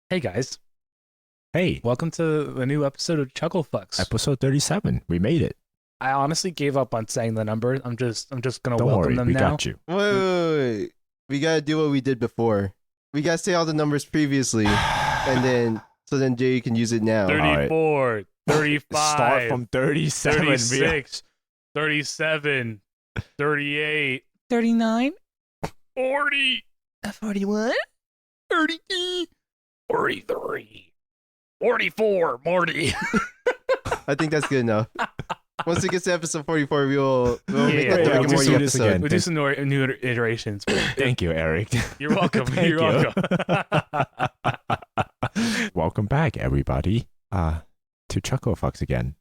Hey guys, Hey, welcome to the new episode of Chucklefux. episode 37. We made it. I honestly gave up on saying the numbers. I'm just gonna Don't welcome worry, them we now. got you. Wait. We gotta do what we did before. We gotta say all the numbers previously, and then Jay can use it now. 34, 35, Start from 37. 36, 37, 38, 39, 40, 41, 33, 43, 44, Morty. I think that's good enough. Once it gets to episode 44, we'll make Yeah, that the we'll Rick and do Morty this episode. again. We'll do some new iterations. Thank you, Eric. You're welcome. Thank You're you. welcome. Welcome back, everybody, to Chucklefux again.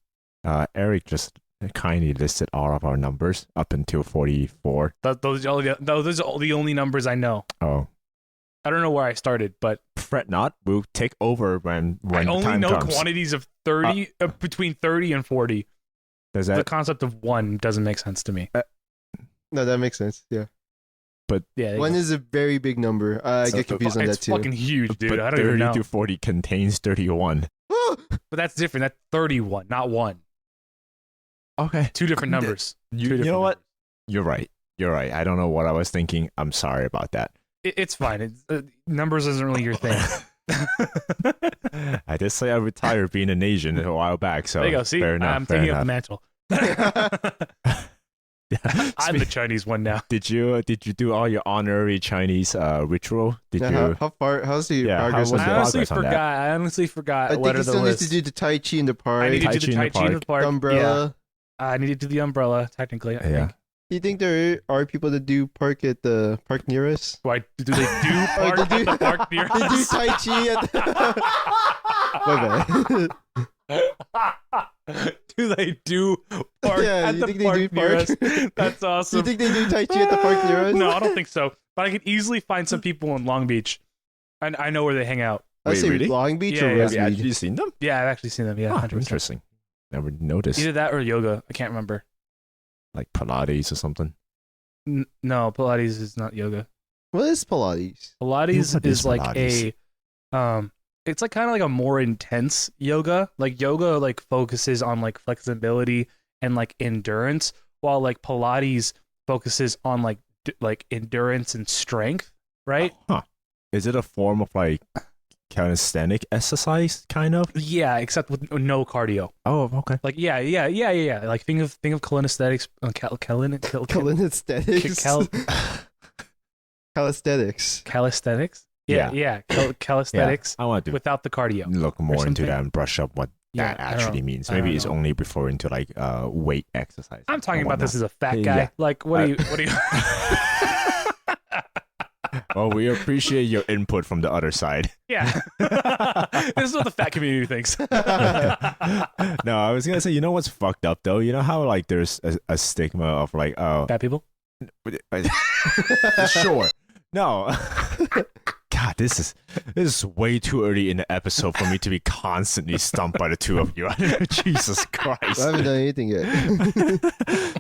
Eric just kindly listed all of our numbers up until 44. Those are the only numbers I know. Oh, I don't know where I started, but fret not. We'll take over when I the only time know comes. quantities of 30, between 30 and 40. Does The that? concept of one doesn't make sense to me. No, that makes sense. Yeah, Yeah, one is a very big number. I So get confused on that it's too. fucking huge, dude. But I don't 30 even know. to 40 contains 31. But that's different. That's 31, not one. Okay. Two different numbers. Two You different know what? numbers. You're right. You're right. I don't know what I was thinking. I'm sorry about that. It's fine. Numbers isn't really your thing. I did say I retired being an Asian a while back, so There you go. See, fair enough. I'm fair taking up the enough. mantle. Yeah. I'm the Chinese one now. Did you do all your honorary Chinese ritual? Did Now, you? how's the Yeah, how progress was on the I that? honestly progress on that? forgot. I honestly forgot I think what you are the still need lists. to do the Tai Chi in the park, I need to Tai do Chi the in Tai the Chi in the park. park. the umbrella. Yeah. I need to do the umbrella, technically. I Yeah. think. Do you think there are people that do park at the park near us? Do they do park they at the park near They do us? Tai Chi at the... My bad. Do they do park Yeah, at you the think they park do near park? us? That's Do awesome. you think they do Tai Chi at the park near us? No, I don't think so. But I could easily find some people in Long Beach. I know where they hang out. I Wait, say really? Long Beach Yeah, or yeah. Have you Rosemead? actually seen them? Yeah, I've actually seen them. Yeah, Huh, 100%. interesting. Never noticed. Either that or yoga. I can't remember. Like Pilates or something. No, Pilates is not yoga. What is Pilates? Pilates What is is like Pilates? it's like kind of like a more intense yoga. Like yoga like focuses on like flexibility and like endurance, while like Pilates focuses on like endurance and strength, right? Huh. Is it a form of like calisthenic exercise, kind of? Yeah, except with no cardio. Oh, okay. Like yeah. Like think of calisthenics, Calisthenics. Calisthenics. calisthenics. Yeah. Calisthenics I want to without the cardio. look more into something. that and brush up what Yeah, that I don't actually know. means. I don't Maybe it's know. only referring to like weight exercise. I'm talking and about this as a fat Yeah. guy. Like what do you? Well, we appreciate your input from the other side. Yeah. This is what the fat community thinks. No, I was gonna say, you know what's fucked up though? You know how like there's a stigma of like, oh, Fat people? sure, no. God, this is way too early in the episode for me to be constantly stumped by the two of you. Jesus Christ. I haven't done anything yet.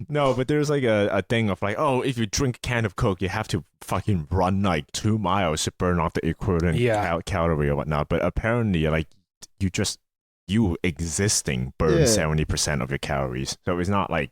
No, but there's like a thing of like, oh, if you drink a can of Coke, you have to fucking run like 2 miles to burn off the equivalent calorie or whatnot. But apparently, like, you existing burns Yeah. 70% of your calories. So it's not like,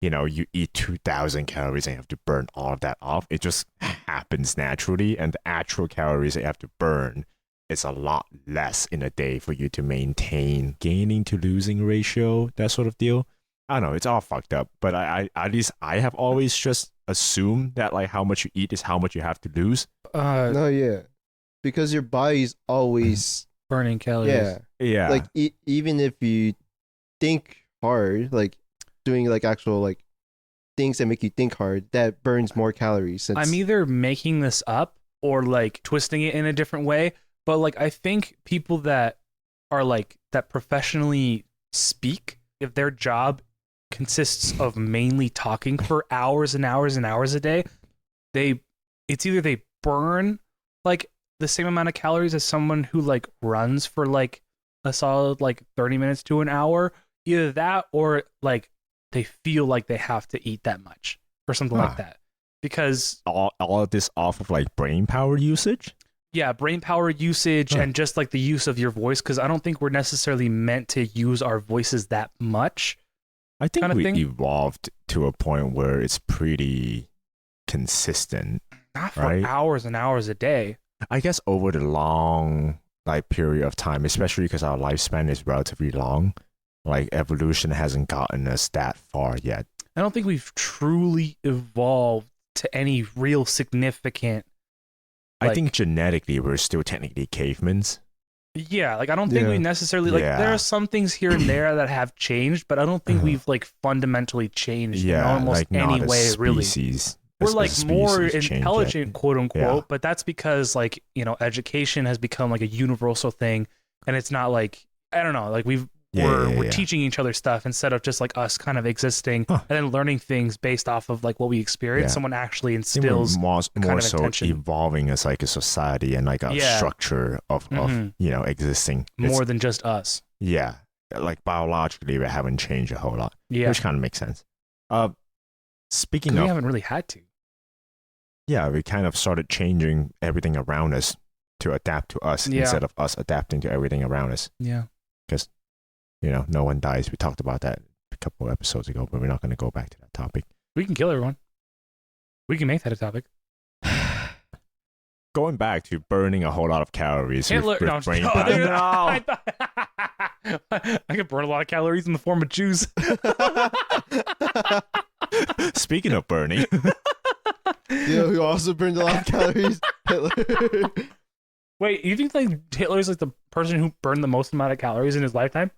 you eat 2,000 calories and you have to burn all of that off. It just happens naturally. And the actual calories that you have to burn is a lot less in a day for you to maintain gaining to losing ratio, that sort of deal. I don't know, it's all fucked up, but I at least I have always just assumed that like how much you eat is how much you have to lose. No, yeah. Because your body's always... Burning calories. Yeah. Yeah. Like, even if you think hard, like, doing, like, actual, like, things that make you think hard, that burns more calories. I'm either making this up or like twisting it in a different way, but like I think people that are like that professionally speak, if their job consists of mainly talking for hours and hours and hours a day, it's either they burn like the same amount of calories as someone who like runs for like a solid like 30 minutes to an hour, either that or like they feel like they have to eat that much or something like that, because all of this off of like brain power usage. brain power usage and just like the use of your voice, because I don't think we're necessarily meant to use our voices that much. I think Kinda we thing. evolved to a point where it's pretty consistent. Not for Right. hours and hours a day. I guess over the long like period of time, especially because our lifespan is relatively long, like evolution hasn't gotten us that far yet. I don't think we've truly evolved to any real significant. I Like- think genetically we're still technically cavemen. Yeah, like I don't think we Yeah. necessarily like. Yeah. There are some things here and there that have changed, but I don't think we've like fundamentally changed in Yeah, almost like not any a way. Really, species. we're as a like more species change yet. intelligent, quote unquote. Yeah. But that's because like education has become like a universal thing, and it's not like I don't know, like we're Yeah. teaching each other stuff instead of just like us kind of existing Huh. and then learning things based off of like what we experience. Yeah. Someone actually I think we're instills. more kind of so intention. evolving as like a society and like a Yeah. structure of Mhm. existing. It's- More than just us. yeah, like biologically we haven't changed a whole lot, Yeah, which kind of makes sense. Speaking 'cause we of, haven't really had to. yeah, we kind of started changing everything around us to adapt to us Yeah. instead of us adapting to everything around us. Yeah. No one dies. We talked about that a couple of episodes ago, but we're not going to go back to that topic. We can kill everyone. We can make that a topic. Going back to burning a whole lot of calories Hitler. with No, brain no, power. dude, I could burn a lot of calories in the form of juice. Speaking of burning, Who also burned a lot of calories? Hitler. Wait, you think like Hitler's like the person who burned the most amount of calories in his lifetime?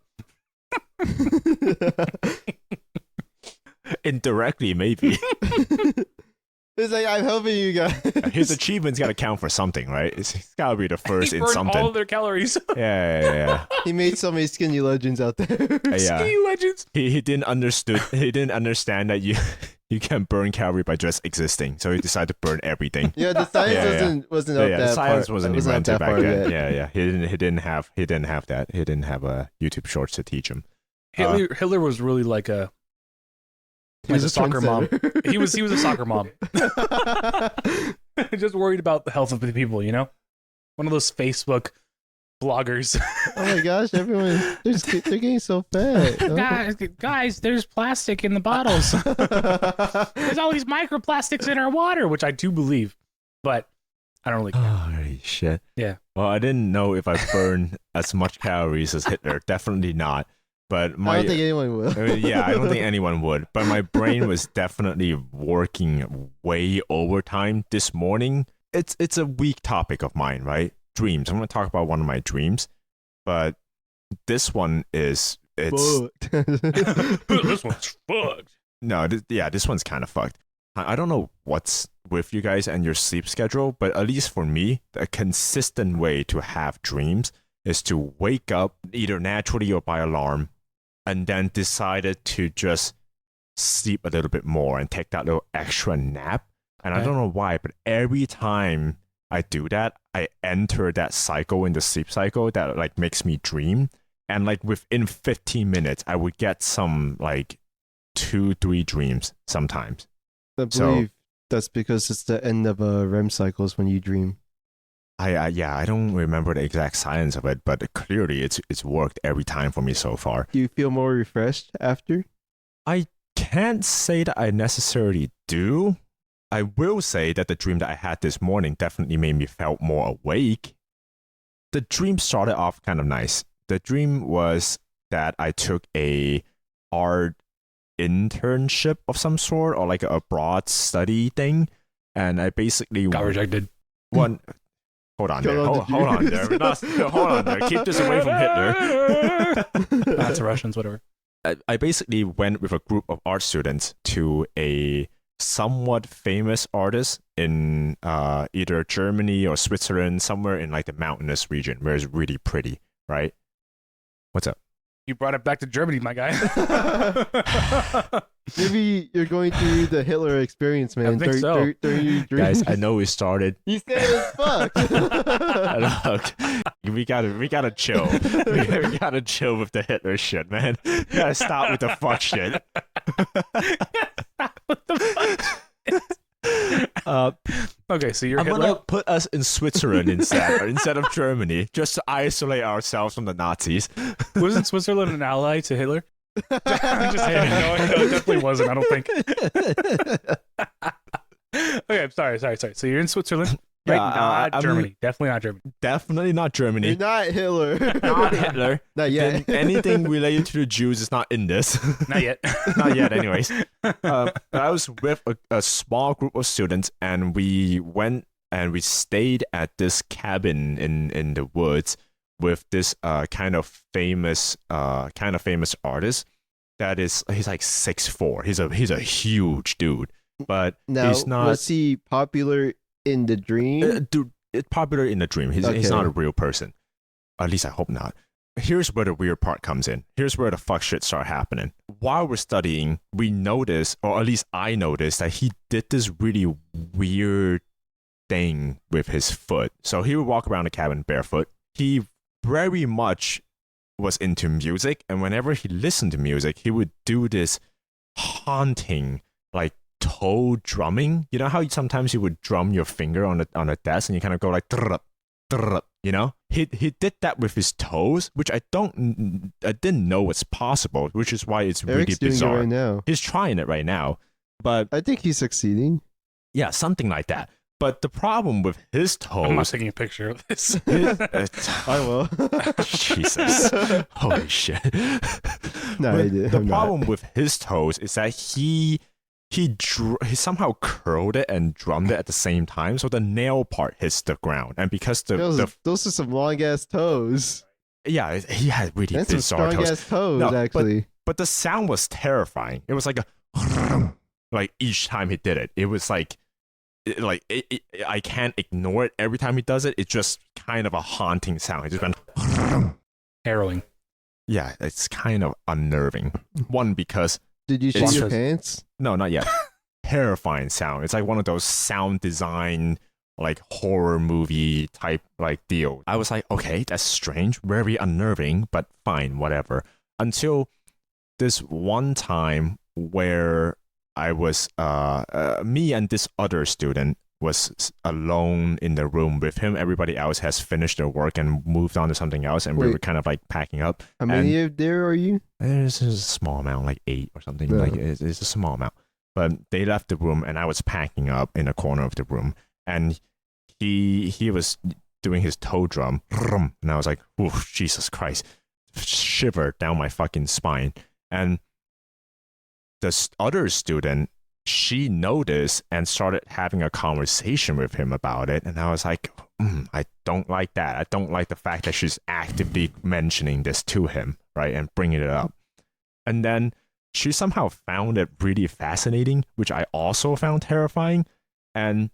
indirectly maybe. It's like, I'm helping you guys. His achievements got to count for something, right? It's got to be the first He in burned something. all of their calories. Yeah. He made so many skinny legends out there. Yeah. Skinny legends. He didn't understand that you can burn calorie by just existing, so he decided to burn everything. Yeah, the science Yeah. wasn't up Yeah, that the science far. wasn't up invented that back far then. yet. Yeah. He didn't have that. He didn't have a YouTube Shorts to teach him. Hitler was really like a He was a soccer mom. trendsetter. He was a soccer mom. Just worried about the health of the people, you know? One of those Facebook bloggers. Oh my gosh, everyone, they're getting so fat. guys, there's plastic in the bottles. There's all these microplastics in our water, which I do believe, but I don't really care. Holy shit. Yeah. Well, I didn't know if I burned as much calories as Hitler. Definitely not. But I don't think anyone will. I don't think anyone would. But my brain was definitely working way overtime this morning. It's a weak topic of mine, right? Dreams. I'm going to talk about one of my dreams, but this one is Fucked. This one's fucked. no, this one's kind of fucked. I don't know what's with you guys and your sleep schedule, but at least for me, a consistent way to have dreams is to wake up either naturally or by alarm, and then decided to just sleep a little bit more and take that little extra nap. And I Okay. don't know why, but every time I do that, I enter that cycle in the sleep cycle that like makes me dream. And like within 15 minutes, I would get some like 2-3 dreams sometimes. I believe that's because it's the end of REM cycles when you dream. I don't remember the exact science of it, but clearly it's worked every time for me so far. Do you feel more refreshed after? Can't say that I necessarily do. I will say that the dream that I had this morning definitely made me felt more awake. The dream started off kind of nice. The dream was that I took a art internship of some sort or like a abroad study thing, and I basically Got rejected. one. Hold on there. Go on, Hold, the hold on dreams. there. We're not- hold on there. Keep this away from Hitler. That's Russians, whatever. I basically went with a group of art students to a somewhat famous artist in either Germany or Switzerland, somewhere in like the mountainous region where it's really pretty, right? What's up? You brought it back to Germany, my guy. Maybe you're going through the Hitler experience, man. I think so. During your dreams. Guys, I know we started. You said it was fucked. Look, we gotta chill. We gotta chill with the Hitler shit, man. We gotta stop with the fuck shit. What the fuck? Okay, so you're I'm Hitler. gonna put us in Switzerland instead of Germany, just to isolate ourselves from the Nazis. Wasn't Switzerland an ally to Hitler? I'm just kidding. No, it definitely wasn't. I don't think. Okay, I'm sorry. So you're in Switzerland, right? Yeah, Not I'm- Germany. Definitely not Germany. Definitely not You're Germany. not Hitler. Not Hitler. Not yet. Then anything related to the Jews is not in this. Not yet. Not yet, anyways. But I was with a small group of students, and we went and we stayed at this cabin in the woods with this kind of famous artist. He's like 6'4". He's a huge dude, but Now, he's not. was he popular in the dream? Dude, it's popular in the dream. He's Okay. not a real person. At least I hope not. Here's where the weird part comes in. Here's where the fuck shit start happening. While we're studying, we noticed, or at least I noticed, that he did this really weird thing with his foot. So he would walk around the cabin barefoot. He very much was into music, and whenever he listened to music, he would do this haunting, like toe drumming. You know how sometimes you would drum your finger on a desk and you kind of go like drrp, drrp, you know? He did that with his toes, which I didn't know was possible, which is why it's really Eric's doing bizarre. it right now. He's trying it right now, but I think he's succeeding. yeah, something like that. But the problem with his I'm not toes, taking a picture of this. I will. Jesus, holy shit! No, But I did. the I'm not. problem with his toes is that he somehow curled it and drummed it at the same time, so the nail part hits the ground, and because Those are some long ass toes. yeah, he had really That's some bizarre strong toes. ass toes, No, but- actually. But the sound was terrifying. It was like like each time he did it, it was like I can't ignore it every time he does it. It's just kind of a haunting sound. It just went Harrowing. yeah, it's kind of unnerving. One, because Did you It's shit your just- pants? no, not yet. Terrifying sound. It's like one of those sound design like horror movie type like deal. I was like, okay, that's strange, very unnerving, but fine, whatever. Until this one time where I was me and this other student was alone in the room with him. Everybody else has finished their work and moved on to something else, and we Wait. were kind of like packing up. How many of there are you? There's a small amount, like 8 or something. Yeah. Like it's a small amount. But they left the room, and I was packing up in a corner of the room, and he was doing his toe drum, and I was like, "Ooh, Jesus Christ!" Shiver down my fucking spine. And the other student, she noticed and started having a conversation with him about it, and I was like, I don't like that. I don't like the fact that she's actively mentioning this to him, right, and bringing it up. And then she somehow found it really fascinating, which I also found terrifying. And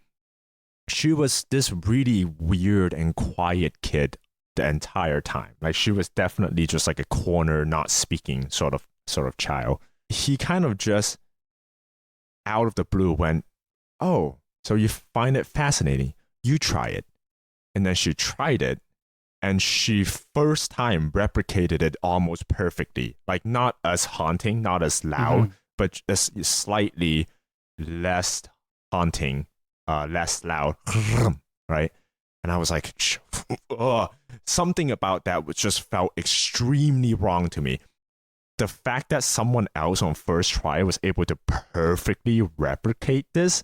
she was this really weird and quiet kid the entire time. Like she was definitely just like a corner, not speaking sort of child. He kind of just out of the blue went, "Oh, so you find it fascinating? You try it." And then she tried it, and she first time replicated it almost perfectly. Like not as haunting, not as loud, but just slightly less haunting, less loud, right? And I was like, something about that just felt extremely wrong to me. The fact that someone else on first try was able to perfectly replicate this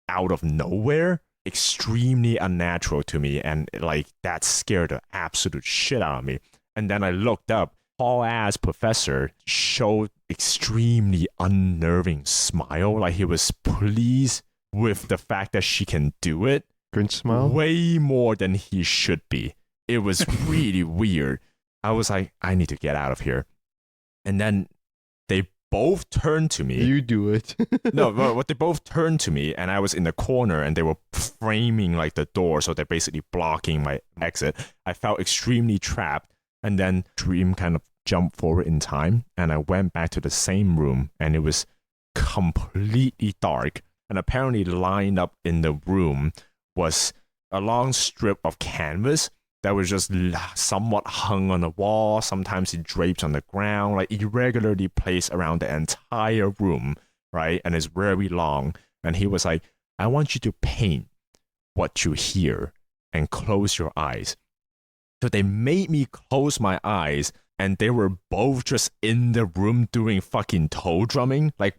out of nowhere, extremely unnatural to me, and like that scared the absolute shit out of me. And then I looked up, tall ass professor showed extremely unnerving smile, like he was pleased with the fact that she can do it. Grinch smile? Way more than he should be. It was really weird. I was like, I need to get out of here. And then they both turned to me. You do it. No, but they both turned to me, and I was in the corner, and they were framing like the door, so they're basically blocking my exit. I felt extremely trapped, and then Dream kind of jumped forward in time, and I went back to the same room, and it was completely dark. And apparently, lined up in the room was a long strip of canvas that was just somewhat hung on the wall. Sometimes it drapes on the ground, like irregularly placed around the entire room, right? And it's very long. And he was like, I want you to paint what you hear and close your eyes. So they made me close my eyes, and they were both just in the room doing fucking toe drumming, like.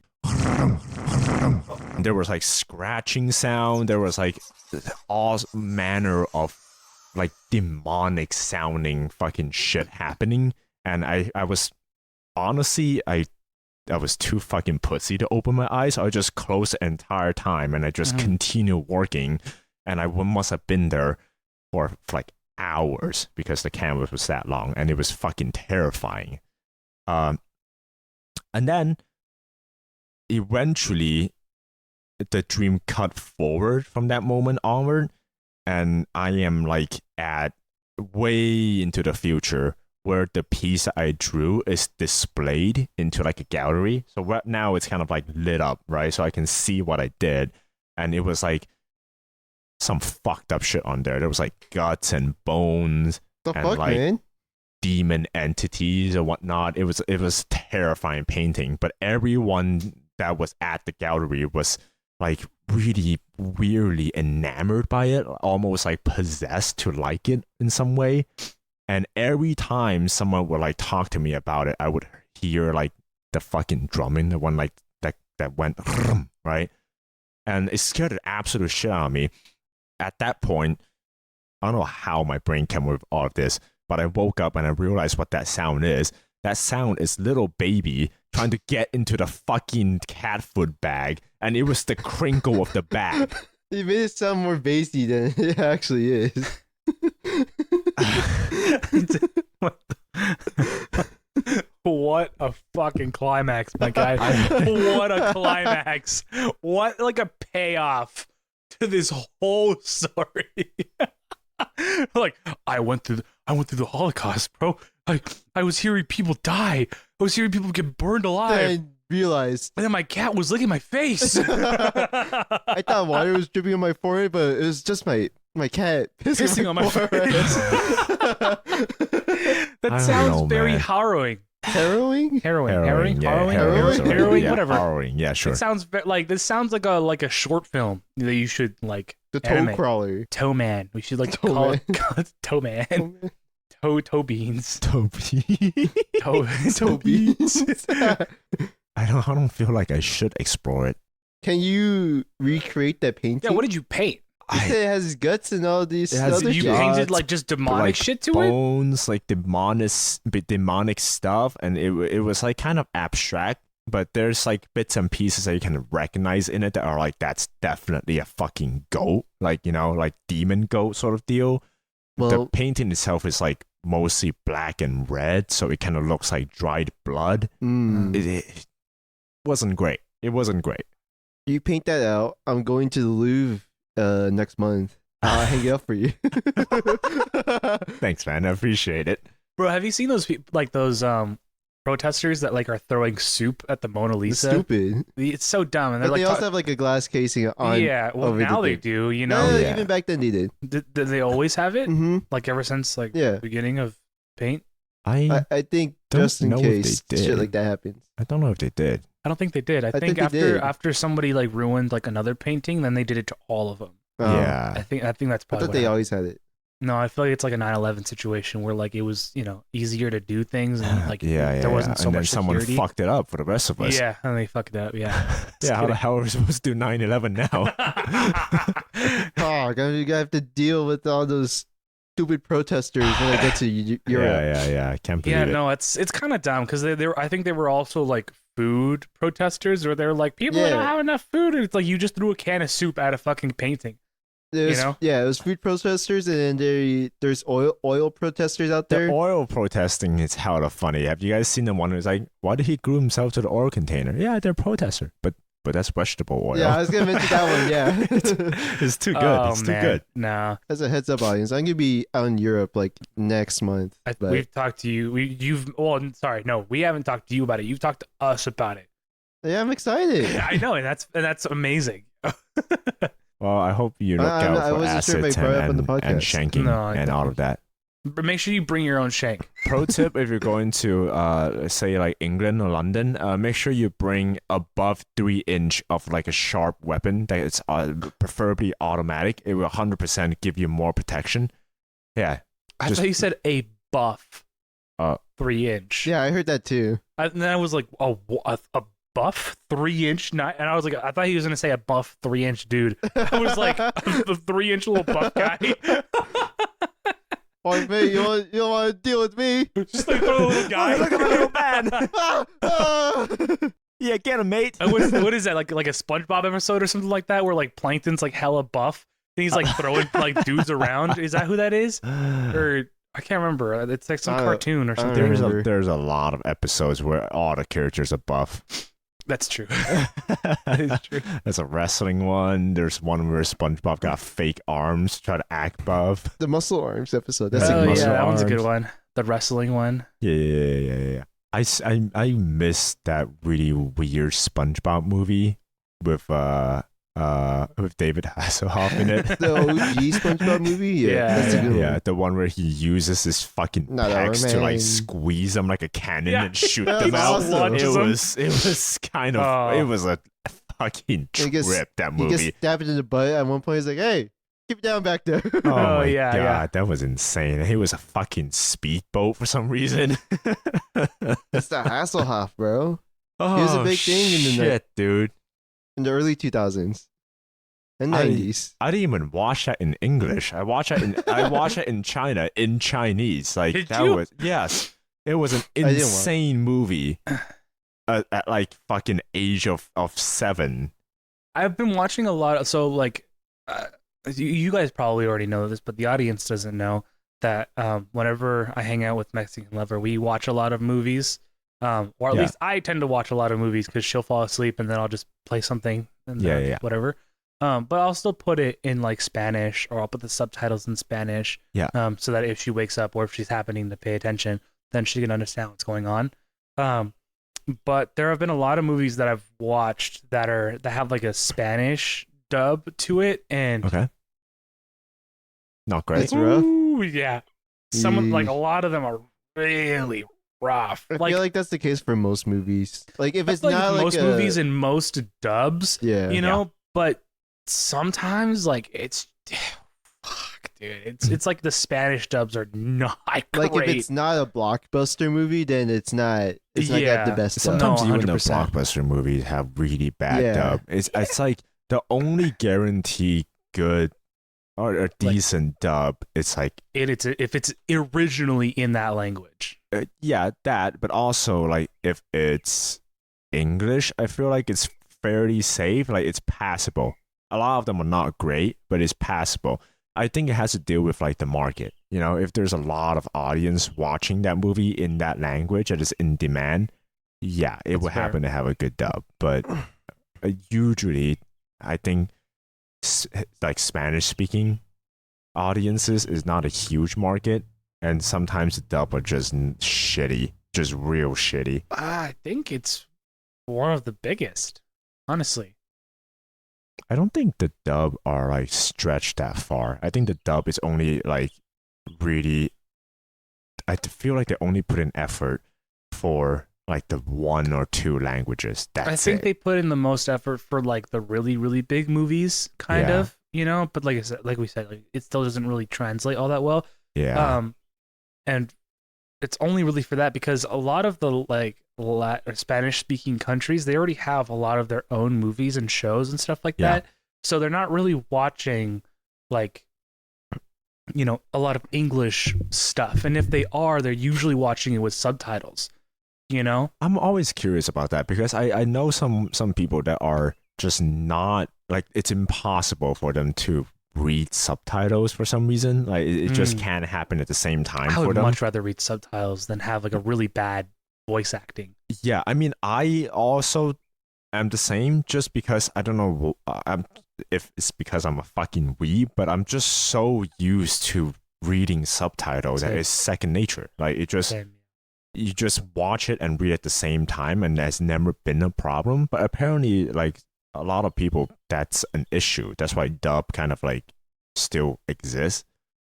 There was like scratching sound. There was like all manner of like demonic sounding fucking shit happening, and I was honestly I was too fucking pussy to open my eyes. So I just closed the entire time, and I just continued working, and I must have been there for like hours because the canvas was that long, and it was fucking terrifying. And then eventually the dream cut forward from that moment onward, and I am like at way into the future where the piece I drew is displayed into like a gallery. So right now it's kind of like lit up, right? So I can see what I did, and it was like some fucked up shit on there. There was like guts and bones The and fuck, like man? demon entities or whatnot. It was terrifying painting, but everyone that was at the gallery was like really weirdly enamored by it, almost like possessed to like it in some way. And every time someone would like talk to me about it, I would hear like the fucking drumming, the one like that went right, and it scared the absolute shit out of me. At that point, I don't know how my brain came with all of this, but I woke up and I realized what that sound is. That sound is little baby trying to get into the fucking cat food bag, and it was the crinkle of the bag. You made it sound more bassy than it actually is. What a fucking climax, my guy. What a climax. What like a payoff to this whole story. Like, I went through the Holocaust, bro. I was hearing people die. I was hearing people get burned alive. I realized. And then my cat was licking my face. I thought water was dripping on my forehead, but it was just my cat Pissing on my forehead. That I don't sounds know, very man. harrowing. Harrowing? Harrowing, Harrowing, whatever. Harrowing, yeah, sure. It sounds like this sounds like a short film that you should like The toe animate. crawler. Toe Man. We should like Toe call Man. it Toe Man. Toe beans. Toby. Toe beans. I don't feel like I should explore it. Can you recreate that painting? Yeah, what did you paint? You said it has guts and all these It has other You shit. painted like just demonic like shit to it? bones, like demonic stuff, and it was like kind of abstract, but there's like bits and pieces that you can recognize in it that are like, that's definitely a fucking goat, like, you know, like demon goat sort of deal. The Well, painting itself is like mostly black and red, so it kind of looks like dried blood. It wasn't great. It wasn't great. you paint that out. I'm going to the Louvre next month. I'll hang it up for you. Thanks, man. I appreciate it. Bro, have you seen those people like those protesters that like are throwing soup at the Mona It's Lisa? stupid. It's so dumb, and they're But like, they also have like a glass casing on. yeah. Well, over the now they thing. do. You No, know, Yeah. even back then they did. did they always have it? Mm-hmm. Like ever since like Yeah. the beginning of paint? I think Don't just in know if case they shit did. like that happens. I don't know if they did. I don't think they did. I think think they did. after somebody like ruined like another painting, then they did it to all of them. Yeah. I think that's I probably. thought they always had it. No, I feel like it's like a 9/11 situation where like it was easier to do things and like yeah, there wasn't so and then much someone security. fucked it up for the rest of us. Yeah, and they fucked it up. Yeah. Yeah, how the hell are we supposed to do 9/11 now? Oh, you gotta have to deal with all those stupid protesters when I get to Europe. yeah. I can't believe Yeah, it. no, it's kind of dumb because they were. I think they were also like food protesters, or they're like people that don't Yeah. have enough food. And it's like you just threw a can of soup at a fucking painting. There's, know? Yeah, it was food protesters, and then there's oil protesters out The there. oil protesting is hella funny. Have you guys seen the one who's like, why did he glue himself to the oil container? Yeah, they're protester. But that's vegetable oil. Yeah, I was gonna mention that one. Yeah, it's too good. Oh, it's too man. good. No, as a heads up, audience, I'm gonna be out in Europe like next month. But we've talked to you. We haven't talked to you about it. You've talked to us about it. yeah, I'm excited. I know, and that's amazing. Well, I hope you look I out for wasn't sure if I acids brought it up on and the podcast. shanking No, I and all of that. But make sure you bring your own shank. Pro tip: if you're going to say like England or London, make sure you bring above 3 inch of like a sharp weapon that is preferably automatic. It will 100% give you more protection. Yeah. I thought you said a buff 3 inch. Yeah, I heard that too. And then I was like, a buff 3 inch? And I was like, I thought he was gonna say a buff 3 inch dude. I was like, the 3 inch little buff guy. Oh, mate, you want to deal with me? Just like throw a little guy. Look at my little man. Yeah, get him, mate. What is that? Like a SpongeBob episode or something like that, where like Plankton's like hella buff, and he's like throwing like dudes around. Is that who that is? Or I can't remember. It's like some cartoon or something. There's a lot of episodes where all the characters are buff. That's true. That is true. There's a wrestling one. There's one where SpongeBob got fake arms, try to act buff. The muscle arms episode. That's Oh a yeah, good that one. one's a good one. The wrestling one. Yeah. I missed that really weird SpongeBob movie with David Hasselhoff in it. The OG SpongeBob movie? Yeah, That's a good Yeah, one. the one where he uses his fucking Not pecs to like Iron Man. squeeze them like a cannon Yeah. and shoot That them was out. awesome. It was kind of Oh. it was a fucking He gets- trip, that He movie. gets stabbed in the butt at one point. He's like, hey, keep it down back there. Oh, Oh, my yeah, god, yeah. that was insane. He was a fucking speedboat for some reason. That's the Hasselhoff, bro. Oh, was a big thing in the shit, dude. In the early 2000s and 90s. I didn't even watch that in English. I watched it in China in Chinese. Like Did that you? was yes. It was an didn't watch. insane movie. At like fucking age of 7. I've been watching a lot of, so like you guys probably already know this, but the audience doesn't know that whenever I hang out with Mexican Lover, we watch a lot of movies. Or at Yeah. least I tend to watch a lot of movies because she'll fall asleep and then I'll just play something and Yeah. whatever. But I'll still put it in like Spanish, or I'll put the subtitles in Spanish. Yeah. So that if she wakes up or if she's happening to pay attention, then she can understand what's going on. But there have been a lot of movies that I've watched that have like a Spanish dub to it, and Okay. Not great. It's rough. ooh, yeah, like a lot of them are really rough. I feel like that's the case for most movies. Like if I it's feel like not like most movies and most dubs, yeah, you know, but sometimes like it's fuck, dude, it's like the Spanish dubs are not like great. if it's not a blockbuster movie, then it's not got the Yeah. best. Sometimes No, even the 100%. blockbuster movies have really bad Yeah. dub. It's like the only guarantee good or a decent dub. It's like if it's originally in that language. yeah, that, but also like if it's English, I feel like it's fairly safe. Like it's passable. A lot of them are not great, but it's passable. I think it has to deal with like the market. You know, if there's a lot of audience watching that movie in that language that is in demand, yeah, it would fair. happen to have a good dub. But usually, I think like Spanish speaking audiences is not a huge market, and sometimes the dub are just shitty, just real shitty. I think it's one of the biggest, honestly. I don't think the dub are like stretched that far. I think the dub is only like really. I feel like they only put in effort for like the 1 or 2 languages. That's I think it. they put in the most effort for like the really, really big movies, kind Yeah. of, you know. But like I said, like it still doesn't really translate all that well. Yeah. And it's only really for that because a lot of the like Spanish speaking countries, they already have a lot of their own movies and shows and stuff like Yeah. that. So they're not really watching like, you know, a lot of English stuff. And if they are, they're usually watching it with subtitles, you know? I'm always curious about that because I know some people that are just not like it's impossible for them to read subtitles for some reason. Like it just can't happen at the same time I for would them. much rather read subtitles than have like a really bad voice acting. Yeah, I mean, I also am the same just because I don't know if it's because I'm a fucking weeb, but I'm just so used to reading subtitles that Same. it's second nature. Like it just Same. you just watch it and read at the same time, and that's never been a problem. But apparently, like a lot of people, that's an issue. That's why dub kind of like still exists.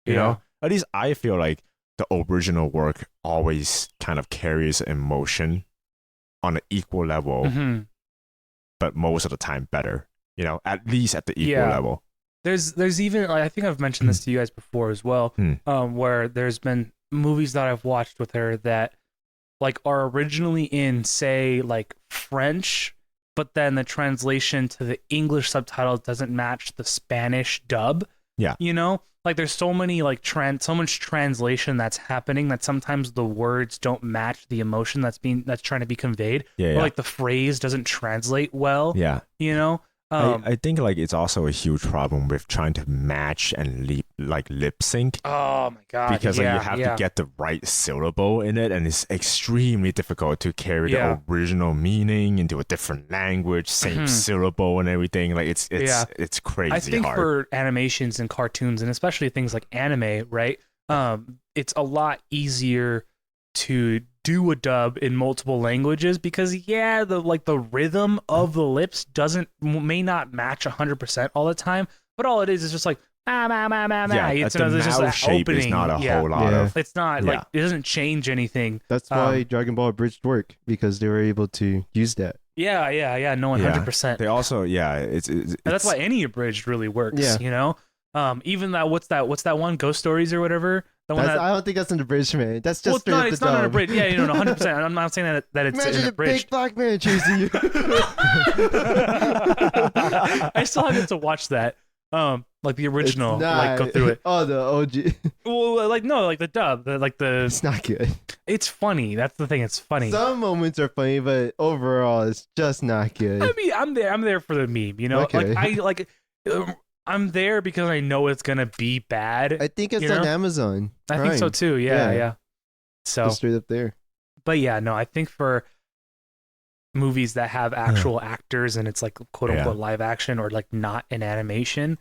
You know, at least I feel like the original work always kind of carries emotion on an equal level, but most of the time better. You know, at least at the equal level. There's even, like, I think I've mentioned this to you guys before as well, where there's been movies that I've watched with her that like are originally in, say, like French, but then the translation to the English subtitles doesn't match the Spanish dub. Yeah. You know, like there's so many like so much translation that's happening that sometimes the words don't match the emotion that's trying to be conveyed. Yeah. Or like the phrase doesn't translate well. Yeah. You know? I think like it's also a huge problem with trying to match and lip sync. Oh my god! Because like, you have to get the right syllable in it, and it's extremely difficult to carry the original meaning into a different language, same syllable and everything. Like it's crazy hard. I think for animations and cartoons, and especially things like anime, right? It's a lot easier to do a dub in multiple languages because the rhythm of the lips may not match 100% all the time, but all it is just like it's the just mouth shape opening. is not a whole lot of. It's not like it doesn't change anything. That's why Dragon Ball Abridged work, because they were able to use that. Yeah. No, 100%. They also it's that's why any abridged really works. Yeah. You know, even that what's that one, Ghost Stories or whatever. I don't think that's an abridged, man. That's just it's not an abridged. Yeah, 100%. I'm not saying that it's Imagine an abridged. a big black man chasing you. I still haven't to watch that. Like the original, like go through it. Oh, the OG. Well, like no, like the dub, It's not good. It's funny. That's the thing. It's funny. Some moments are funny, but overall, it's just not good. I mean, I'm there for the meme. You know, Okay. I'm there because I know it's gonna be bad. I think it's on Amazon. I think so too. Yeah. So just straight up there. But yeah, no, I think for movies that have actual actors and it's like quote unquote live action or like not an animation,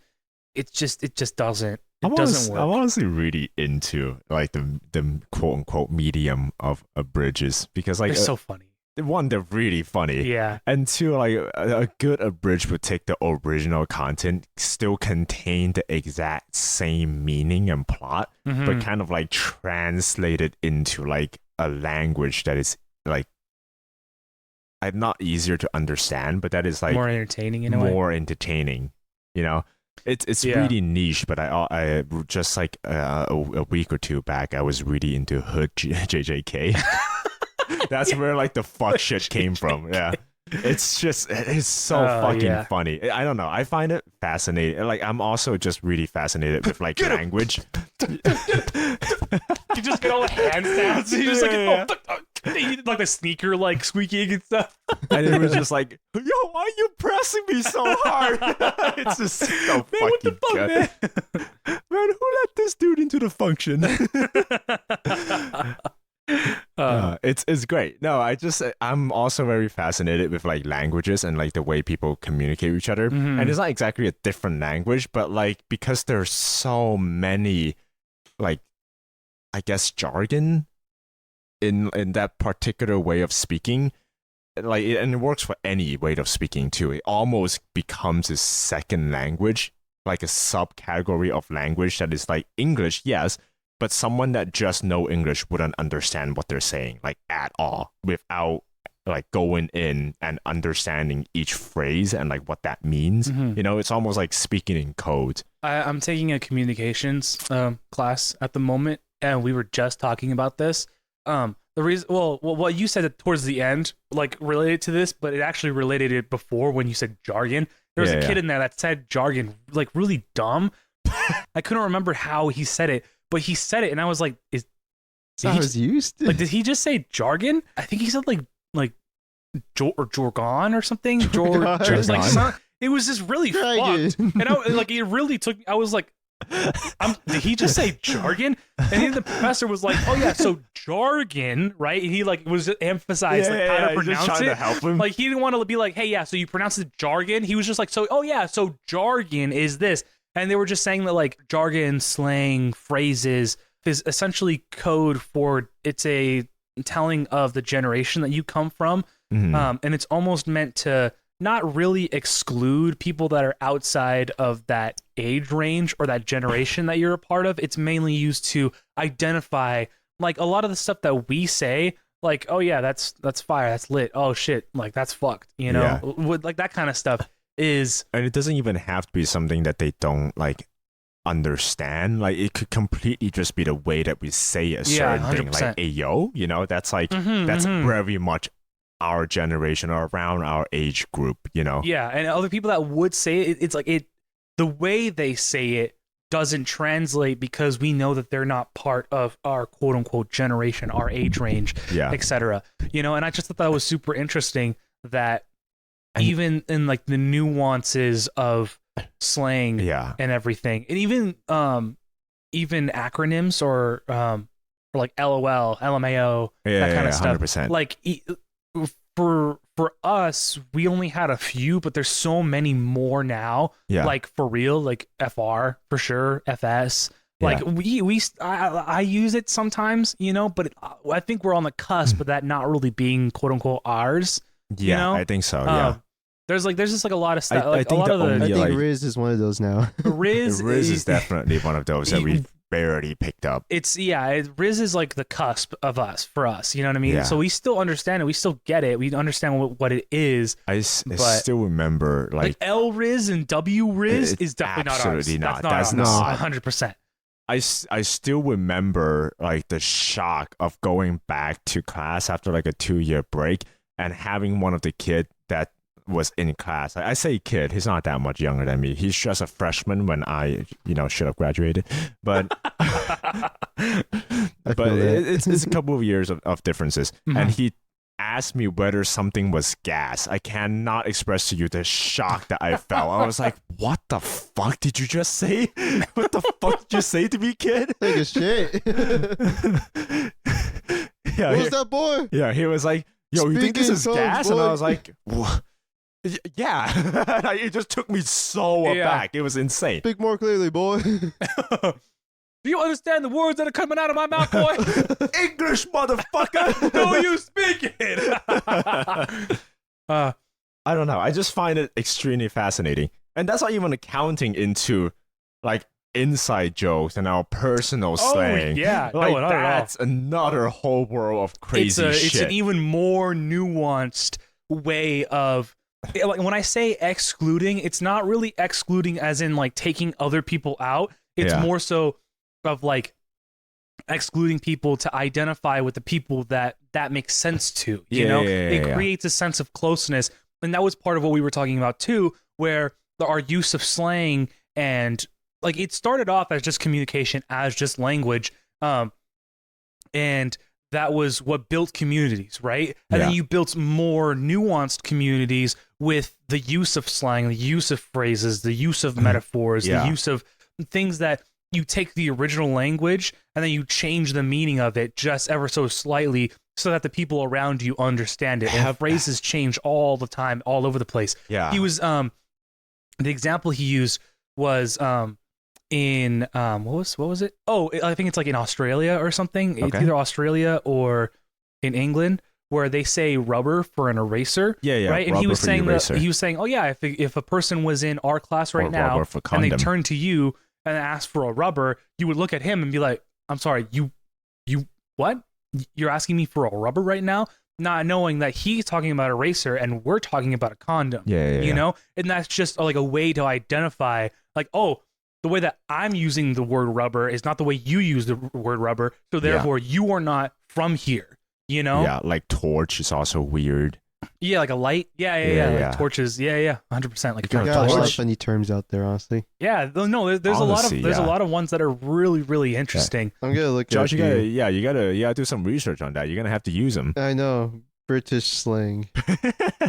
it just doesn't work. I'm honestly really into like the quote unquote medium of abridges because like they're so funny. One, they're really funny. Yeah. And two, like a good abridged would take the original content, still contain the exact same meaning and plot, but kind of like translate it into like a language that is like not easier to understand, but that is like more entertaining in a way. More entertaining, you know. It's really niche, but I just like a week or two back, I was really into Hood JJK. That's where like the fuck shit came from. Yeah. It's so fucking funny. I don't know. I find it fascinating. Like I'm also just really fascinated with like language. You just get all the hand sounds. You just like the sneaker like squeaking and stuff. And it was just like, yo, why are you pressing me so hard? It's just so fucking what the fuck, good. Man, who let this dude into the function? It's great. No, I'm also very fascinated with like languages and like the way people communicate with each other. And it's not exactly a different language, but like because there's so many like I guess jargon in that particular way of speaking, like and it works for any way of speaking too. It almost becomes a second language, like a subcategory of language that is like English, yes, but someone that just know English wouldn't understand what they're saying like at all without like going in and understanding each phrase and like what that means. You know, it's almost like speaking in code. I'm taking a communications class at the moment, and we were just talking about this. The reason, well, what you said towards the end, like related to this, but it actually related it before when you said jargon. There was a kid in there that said jargon, like really dumb. I couldn't remember how he said it, but he said it, and I was like, "Is that was used? Like, did he just say jargon? I think he said like Jorgon or something. Like, it was just really fucked, and it really took. I was like, did he just say jargon? And then the professor was like, "Oh yeah, so jargon, right?" And he like was emphasized how to pronounce just trying it. To help him. Like he didn't want to be like, "Hey, yeah, so you pronounce it jargon." He was just like, "So, oh yeah, so jargon is this." And they were just saying that like jargon, slang, phrases is essentially code for it's a telling of the generation that you come from, and it's almost meant to not really exclude people that are outside of that age range or that generation that you're a part of. It's mainly used to identify like a lot of the stuff that we say, like, oh yeah, that's fire, that's lit, oh shit, like that's fucked, you know, with like that kind of stuff is. And it doesn't even have to be something that they don't like understand. Like it could completely just be the way that we say a certain thing, like ayo, you know, that's like that's very much our generation or around our age group, you know. Yeah, and other people that would say it, it's like it, the way they say it doesn't translate because we know that they're not part of our quote unquote generation, our age range, etc. You know, and I just thought that was super interesting that even in like the nuances of slang and everything, and even acronyms or like LOL, LMAO, that kind of stuff. 100%. Like for us, we only had a few, but there's so many more now. Yeah. Like for real, like FR for sure, FS. Like I use it sometimes, you know, but I think we're on the cusp of that not really being quote unquote ours. Yeah, you know? I think so. Yeah. There's just like a lot of stuff. I think Riz is one of those now. Riz is definitely one of those that we barely picked up. Riz is like the cusp of us for us. You know what I mean? Yeah. So we still understand it. We still get it. We understand what it is. I still remember like L Riz and W Riz is definitely not ours. Absolutely not. That's not 100%. I still remember like the shock of going back to class after like a 2-year break and having one of the kids that was in class. I say kid, he's not that much younger than me. He's just a freshman when I, should have graduated. But it's a couple of years of differences. Mm-hmm. And he asked me whether something was gas. I cannot express to you the shock that I felt. I was like, what the fuck did you just say? What the fuck did you say to me, kid? Take a shit. What was that, boy? Yeah, he was like, yo, you think this is gas? Boy. And I was like, what? Yeah, it just took me so aback. It was insane. Speak more clearly, boy. Do you understand the words that are coming out of my mouth, boy? English, motherfucker. No, you speak it. I don't know. I just find it extremely fascinating. And that's not even accounting into like inside jokes and our personal slang. Yeah, like, no, that's another whole world of crazy shit. It's an even more nuanced way of, like, when I say excluding, it's not really excluding as in like taking other people out. It's more so of like excluding people to identify with the people that makes sense to, you know? It creates a sense of closeness. And that was part of what we were talking about too, where our use of slang and like it started off as just communication, as just language. And that was what built communities, right? And then you built more nuanced communities with the use of slang, the use of phrases, the use of metaphors, the use of things that you take the original language and then you change the meaning of it just ever so slightly so that the people around you understand it. And phrases change all the time, all over the place. Yeah. He was, the example he used was, in what was it? Oh, I think it's like in Australia or something. Okay. It's either Australia or in England where they say rubber for an eraser. Yeah. Right, and he was saying oh yeah, if a person was in our class right now and they turned to you and asked for a rubber, you would look at him and be like, "I'm sorry, you what? You're asking me for a rubber right now?" Not knowing that he's talking about eraser and we're talking about a condom. You know, and that's just like a way to identify, like, oh, the way that I'm using the word rubber is not the way you use the word rubber, so therefore you are not from here, you know? Yeah, like torch is also weird. Yeah, like a light. Yeah. Like torches. Yeah. 100%. Like a torch. Got a lot of funny terms out there, honestly. Yeah, no, there's a lot of ones that are really, really interesting. I'm gonna look. Josh, you gotta do some research on that. You're gonna have to use them. I know. British slang.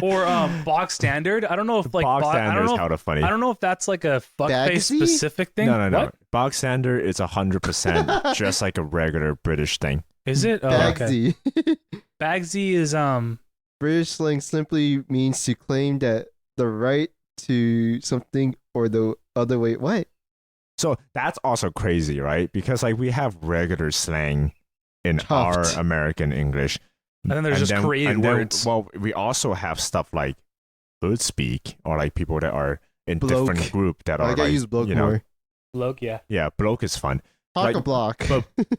Or box standard. I don't know if like box standard is kind of funny. I don't know if that's like a fuckface specific thing. No. What? Box standard is 100% just like a regular British thing. Is it? Bagsy. Okay. Bagsy is British slang simply means to claim that the right to something or the other way. What? So that's also crazy, right? Because like we have regular slang in our American English. And then there's created words. Well, we also have stuff like hood speak, or like people that are in Bloke. different group that I are gotta like, use bloke you know, more. Bloke, yeah. yeah, bloke is fun. Talk a like- block.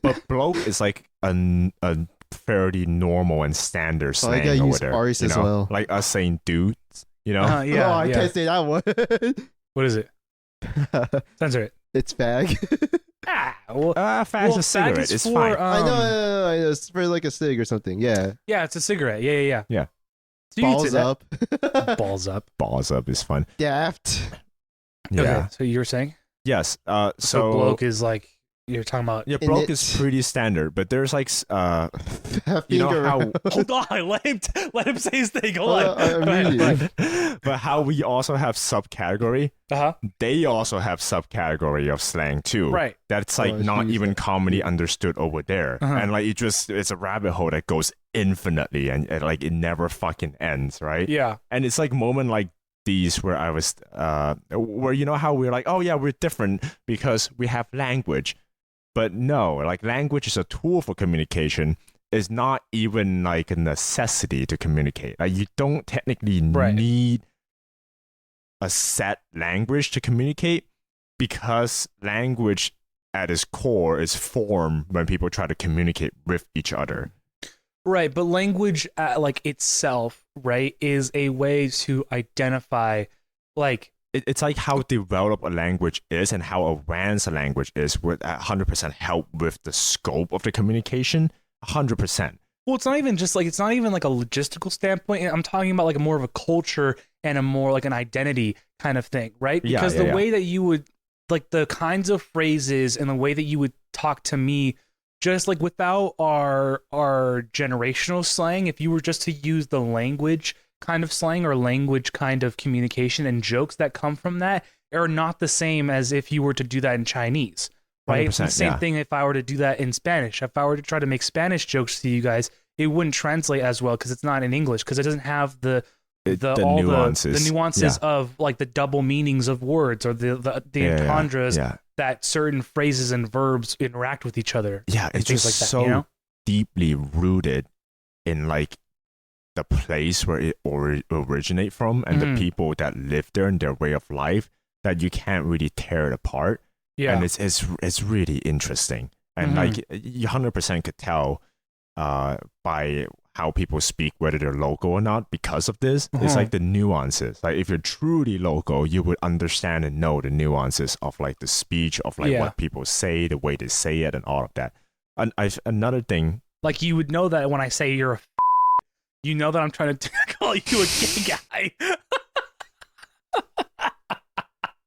But bloke is like a fairly normal and standard Oh, I slang gotta over use there. R's you as know? well. Like us saying dudes, you know? Yeah, oh, I yeah. can't say that one. What is it? Censor it. It's fag. Well, Fag's well, a cigarette. fag is It's for, fine. I know, I know. It's for like a cig or something. Yeah. Yeah, it's a cigarette. Yeah. Yeah. So you can Balls say up. that. Balls up. Balls up is fun. Daft. Yeah. Okay, so you were saying? Yes. So So bloke is like, you're talking about. yeah, In bloke it- is pretty standard, but there's like you know Finger how around. Hold on, let him say his thing. Hold on. I'm Go ahead, reading. go ahead. but how we also have subcategory, Uh-huh. they also have subcategory of slang too. Right. That's Oh, like I not see. even commonly understood over there. Uh-huh. And like it's a rabbit hole that goes infinitely and like it never fucking ends, right? Yeah. And it's like moment like these where I was where you know how we're like, oh yeah, we're different because we have language. But no, like language is a tool for communication. It's not even like a necessity to communicate. Like you don't technically Right. need a set language to communicate because language at its core is formed when people try to communicate with each other. Right, but language, like itself, right, is a way to identify, like, It's like how developed a language is and how advanced a language is would 100% help with the scope of the communication. 100%. well, it's not even just like, it's not even like a logistical standpoint. I'm talking about like more of a culture and a more like an identity kind of thing, right? Yeah, Because yeah, the yeah. way that you would, like the kinds of phrases and the way that you would talk to me, just like without our generational slang, if you were just to use the language kind of slang or language kind of communication and jokes that come from that are not the same as if you were to do that in Chinese, right? It's the 100%, same yeah. thing if I were to do that in Spanish. If I were to try to make Spanish jokes to you guys, it wouldn't translate as well because it's not in English, because it doesn't have the all nuances. the nuances of like the double meanings of words or the entendres Yeah. that certain phrases and verbs interact with each other. Yeah, and it's things just like that, so you know? deeply rooted in like the place where it originate from and Mhm. the people that live there and their way of life that you can't really tear it apart. Yeah. And it's really interesting. And Mhm. like you 100% could tell by how people speak whether they're local or not because of this. It's Mhm. like the nuances. Like if you're truly local, you would understand and know the nuances of like the speech of like Yeah. what people say, the way they say it, and all of that. And another thing, Like you would know that when I say you're a you know that I'm trying to call you a gay guy.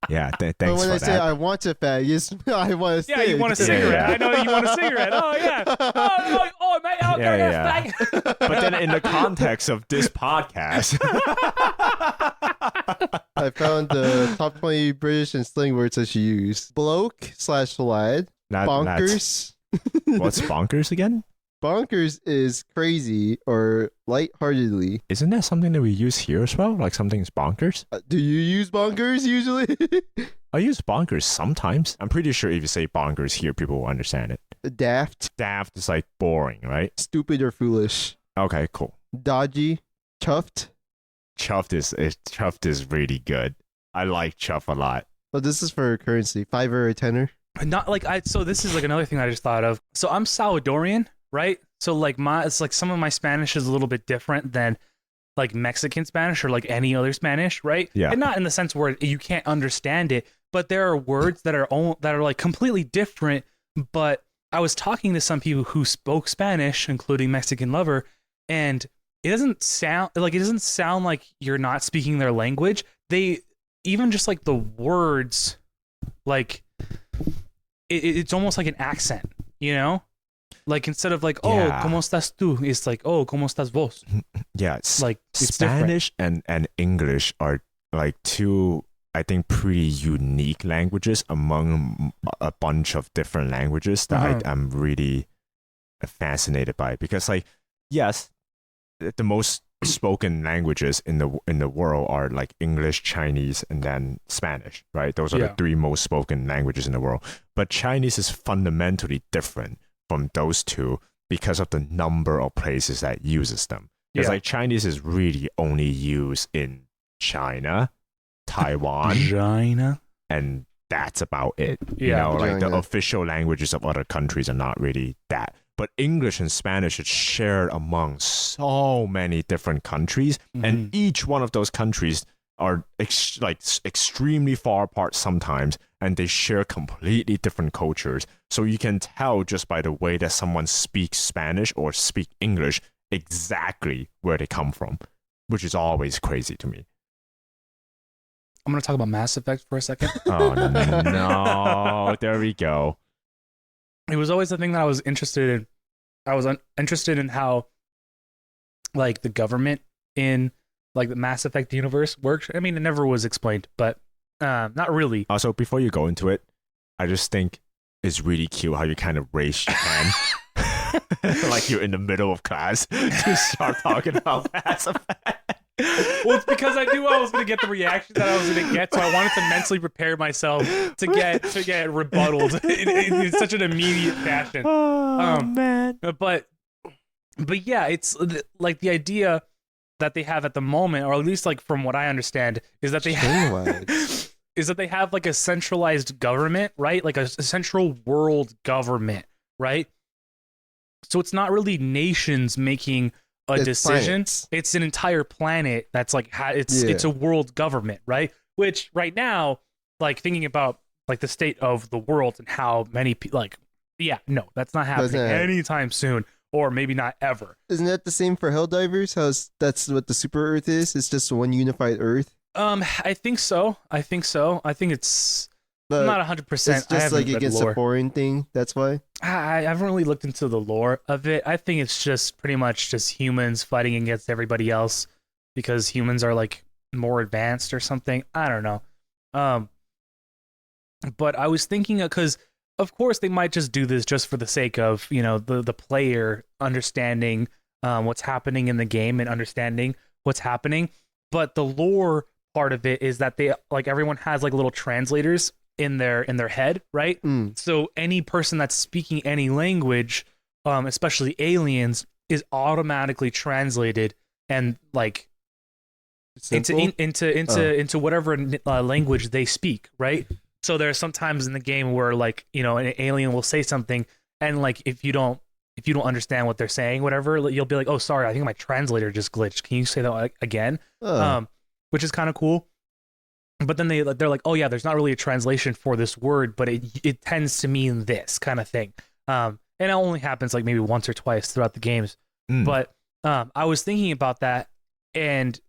yeah, But thanks when for I say that. I want a fag, yes, I want a Yeah, you want a cig. cigarette. Yeah. I know you want a cigarette. Oh yeah. Oh man, oh, Yeah, yeah, yeah. fag. But then in the context of this podcast, I found the top 20 British and slang words I should use. Bloke/lad. Bonkers. What's bonkers again? Bonkers is crazy or lightheartedly. Isn't that something that we use here as well? Like something's bonkers? Do you use bonkers usually? I use bonkers sometimes. I'm pretty sure if you say bonkers here, people will understand it. Daft. Daft is like boring, right? Stupid or foolish. Okay, cool. Dodgy. Chuffed. Chuffed is really good. I like chuff a lot. Well, this is for currency. Fiver or tenner. Not like so this is like another thing I just thought of. So I'm Salvadorian, right? So like it's like some of my Spanish is a little bit different than like Mexican Spanish or like any other Spanish, right? Yeah. And not in the sense where you can't understand it, but there are words that are like completely different. But I was talking to some people who spoke Spanish, including Mexican Lover, and it doesn't sound like you're not speaking their language. They even just like the words, like it's almost like an accent, you know? Like instead of like, oh, Yeah. ¿cómo estás tú? It's like, oh, ¿cómo estás vos? Yeah, it's Like it's different. Spanish and English are like two, I think, pretty unique languages among a bunch of different languages that Uh-huh. I'm really fascinated by. Because, like, yes, the most spoken languages in the world are like English, Chinese, and then Spanish, right? Those are Yeah. the three most spoken languages in the world. But Chinese is fundamentally different from those two because of the number of places that uses them. Because Yeah. like Chinese is really only used in China, Taiwan, Vagina. and that's about it. You Yeah. know, like the China. official languages of other countries are not really that. But English and Spanish is shared among so many different countries, and each one of those countries are extremely far apart sometimes, and they share completely different cultures. So you can tell just by the way that someone speaks Spanish or speak English exactly where they come from, which is always crazy to me. I'm gonna talk about Mass Effect for a second. Oh no! There we go. It was always the thing that I was interested in. I was interested in how, like, the government in like the Mass Effect universe works. I mean, it never was explained, but not really. Also, before you go into it, I just think it's really cute how you kind of raise your hand. Like you're in the middle of class to start talking about Mass Effect. Well, it's because I knew I was going to get the reaction that I was going to get, so I wanted to mentally prepare myself to get rebutted in such an immediate fashion. Oh man! But yeah, it's like the idea that they have at the moment, or at least like from what I understand, is that they have like a centralized government, right? Like a central world government, right? So it's not really nations making a decision. Planets. It's an entire planet that's like it's a world government, right? Which right now, like thinking about like the state of the world and how many people, like, yeah, no, that's not happening anytime soon, or maybe not ever. Isn't that the same for Helldivers? That's what the Super Earth is? It's just one unified Earth. I think so. I think it's But not 100%. it's just like it gets a foreign thing. That's why. I haven't really looked into the lore of it. I think it's just pretty much just humans fighting against everybody else because humans are like more advanced or something. I don't know. But I was thinking, because of course they might just do this just for the sake of, you know, the player understanding what's happening in the game and understanding what's happening. But the lore part of it is that they, like, everyone has like little translators in their head, right? So any person that's speaking any language, especially aliens, is automatically translated and like into whatever language they speak, right? So there are some times in the game where, like, you know, an alien will say something, and like if you don't understand what they're saying, whatever, you'll be like, oh, sorry, I think my translator just glitched. Can you say that again? Which is kind of cool. But then they're like, oh yeah, there's not really a translation for this word, but it tends to mean this kind of thing. And it only happens like maybe once or twice throughout the games. But I was thinking about that, and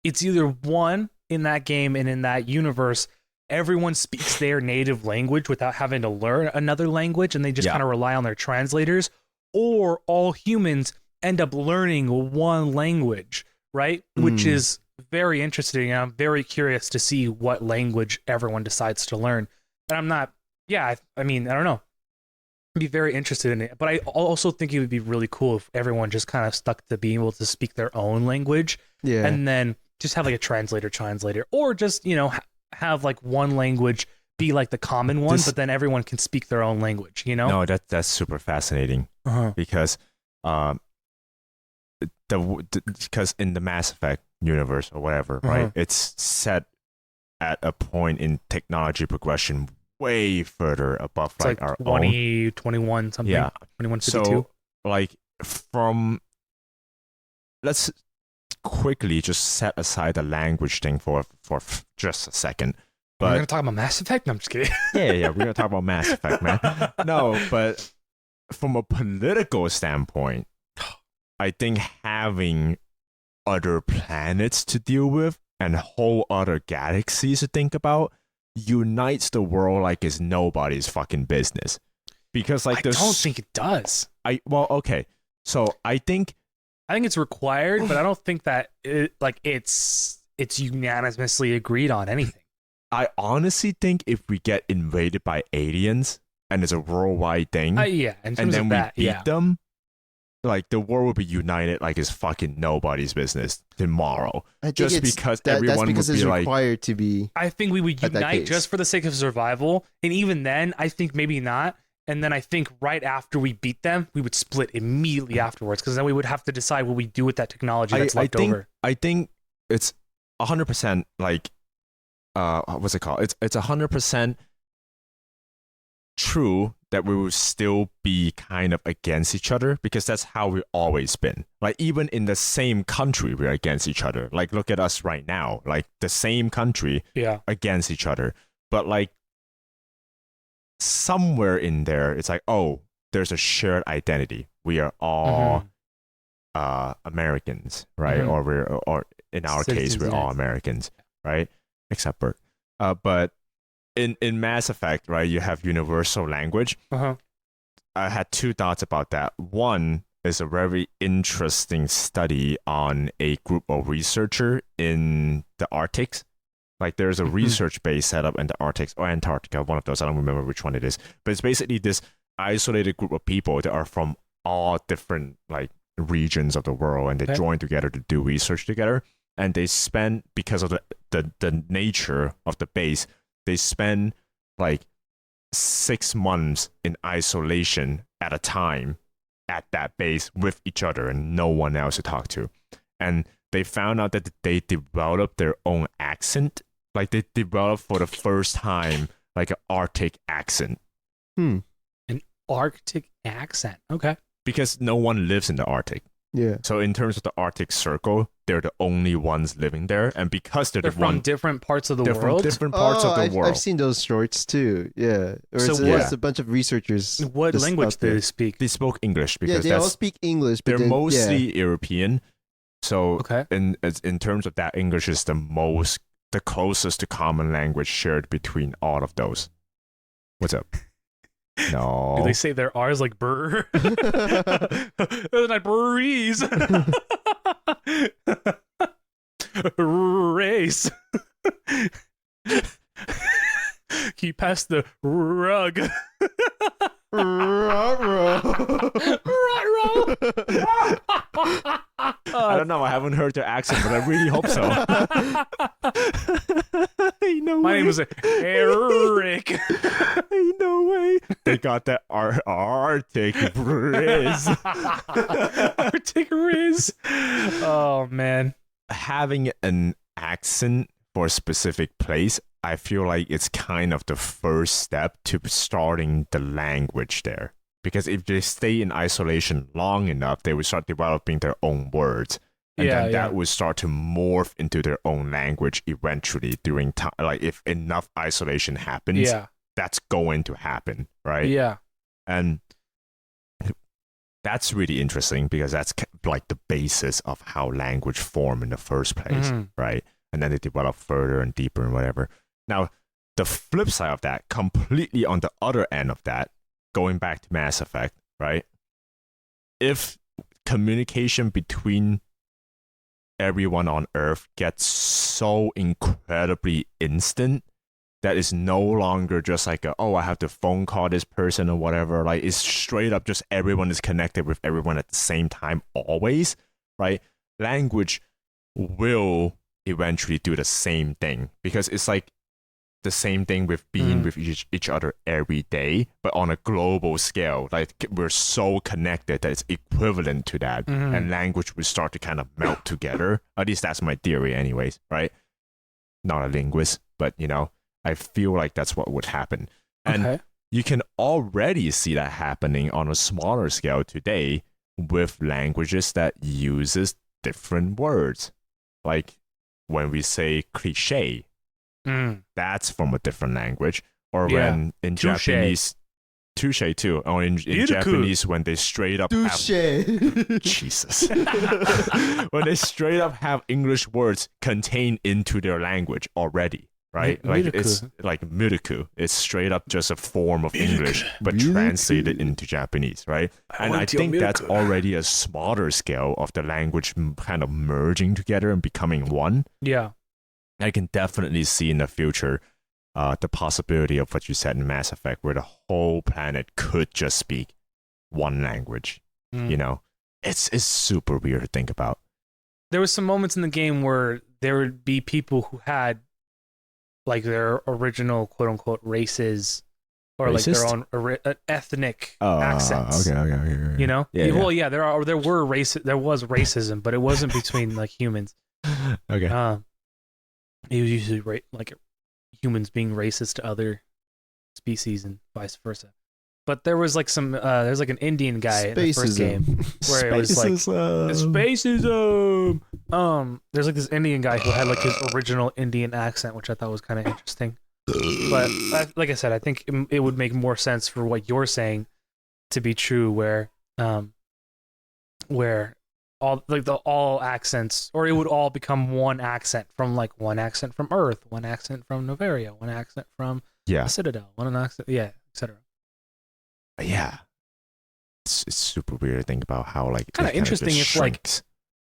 it's either one, in that game and in that universe, everyone speaks their native language without having to learn another language, and they just kind of rely on their translators, or all humans end up learning one language, right? Which is very interesting, and I'm very curious to see what language everyone decides to learn. And I'm not, I mean, I don't know. I'd be very interested in it, but I also think it would be really cool if everyone just kind of stuck to being able to speak their own language, and then just have like a translator, or just, you know, have like one language be like the common one, but then everyone can speak their own language, you know? No, that's super fascinating because because in the Mass Effect universe or whatever, right? It's set at a point in technology progression way further above It's like like our 20, own. 21 something, Yeah. 2152. So like let's quickly just set aside the language thing for just a second. We're But gonna talk about Mass Effect? No, I'm just kidding. yeah, we're gonna talk about Mass Effect, man. No, but from a political standpoint, I think having other planets to deal with and whole other galaxies to think about unites the world like it's nobody's fucking business. Because like I don't think it does. Okay. So I think it's required, but I don't think that it's unanimously agreed on anything. I honestly think if we get invaded by aliens and it's a worldwide thing, In terms and then of that, we beat them, like the world will be united like it's fucking nobody's business tomorrow. I think Just it's- because that's everyone because would it's be like, required to be. I think we would At that unite case. just for the sake of survival, and even then, I think maybe not. And then I think right after we beat them, we would split immediately afterwards, because then we would have to decide what we do with that technology that's left over. I think it's 100% like what's it called? It's 100% true that we will still be kind of against each other because that's how we've always been. Like even in the same country, we're against each other. Like look at us right now, like the same country against each other. But like somewhere in there, it's like, oh, there's a shared identity. We are all Americans, right? Or in our case, we're all Americans, right? Except Bert. But in Mass Effect, right, you have universal language. I had two thoughts about that. One is a very interesting study on a group of researchers in the Arctic. Like there's a research base set up in the Arctic or Antarctica, one of those. I don't remember which one it is. But it's basically this isolated group of people that are from all different like regions of the world, and they join together to do research together. And they spend, because of the nature of the base, they spend like 6 months in isolation at a time at that base with each other and no one else to talk to. And they found out that they developed their own accent. Like they developed for the first time like an Arctic accent. An Arctic accent. Okay. Because no one lives in the Arctic. Yeah. So in terms of the Arctic Circle, they're the only ones living there, and because they're from different parts of the world. From different parts of the world. I've seen those shorts too. Yeah. Or So it's a bunch of researchers. What language do they speak? They spoke English because they all speak English. But they're mostly European. So Okay. in terms of that, English is the closest to common language shared between all of those. What's up? No. Do they say their R's like burr? Those are not breweries. Race. He passed the rug. I don't know. I haven't heard their accent, but I really hope so. Ain't no My way. name is Eric. Ain't no way. They got that Arctic Riz. Arctic Riz. Oh man. Having an accent for a specific place, I feel like it's kind of the first step to starting the language there. Because if they stay in isolation long enough, they will start developing their own words. And then that would start to morph into their own language eventually during time. Like if enough isolation happens, that's going to happen, right? Yeah. And that's really interesting because that's like the basis of how language form in the first place, right? And then they develop further and deeper and whatever. Now, the flip side of that, completely on the other end of that, going back to Mass Effect, right? If communication between everyone on Earth gets so incredibly instant that it's no longer just like, I have to phone call this person or whatever. Like, it's straight up just everyone is connected with everyone at the same time always, right? Language will eventually do the same thing because it's like the same thing with being with each other every day, but on a global scale. Like we're so connected that it's equivalent to that, and language will start to kind of melt together. At least that's my theory, anyways. Right? Not a linguist, but I feel like that's what would happen, and you can already see that happening on a smaller scale today with languages that uses different words, like when we say cliche. That's from a different language. Or when in Touche. Japanese, touche too. Or in Japanese, when they straight up have, Jesus. When they straight up have English words contained into their language already, right? Like it's like miraku. It's straight up just a form of English, but translated into Japanese, right? And I think that's already a smaller scale of the language kind of merging together and becoming one. Yeah. I can definitely see in the future the possibility of what you said in Mass Effect, where the whole planet could just speak one language. It's super weird to think about. There was some moments in the game where there would be people who had like their original quote unquote races or Racist? like their own ethnic accents. Okay. There was racism, but it wasn't between like humans. Okay. He was usually like humans being racist to other species and vice versa. But there was like there's like an Indian guy in the first game where it was like spacism. There's like this Indian guy who had like his original Indian accent, which I thought was kind of interesting. But like I said, I think it would make more sense for what you're saying to be true, where all like all accents, or it would all become one accent from like one accent from Earth, one accent from Novaria, one accent from the Citadel, one accent, etc. Yeah, it's super weird to think about how like kind of interesting if shrinks.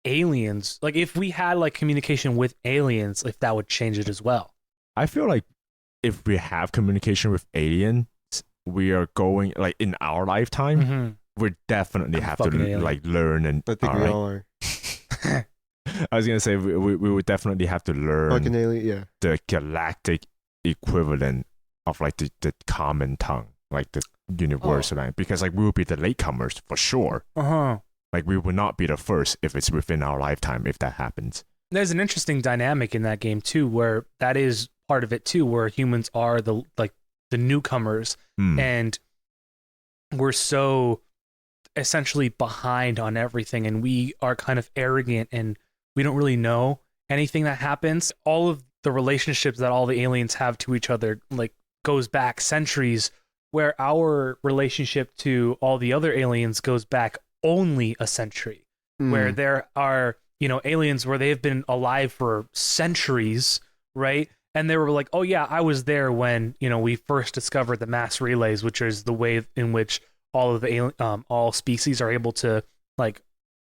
Like aliens, like if we had like communication with aliens, if that would change it as well. I feel like if we have communication with aliens, we are going like in our lifetime. We definitely have to like learn and. I think we all are. I was gonna say we would definitely have to learn fucking alien, the galactic equivalent of like the common tongue, like the universal language, because like we will be the latecomers for sure. Like we will not be the first if it's within our lifetime if that happens. There's an interesting dynamic in that game too, where that is part of it too, where humans are the newcomers, and we're so essentially behind on everything, and we are kind of arrogant, and we don't really know anything that happens. All of the relationships that all the aliens have to each other like goes back centuries, where our relationship to all the other aliens goes back only a century, where there are, you know, aliens where they've been alive for centuries, right? And they were like, oh yeah, I was there when, you know, we first discovered the mass relays, which is the way in which all of the all species are able to like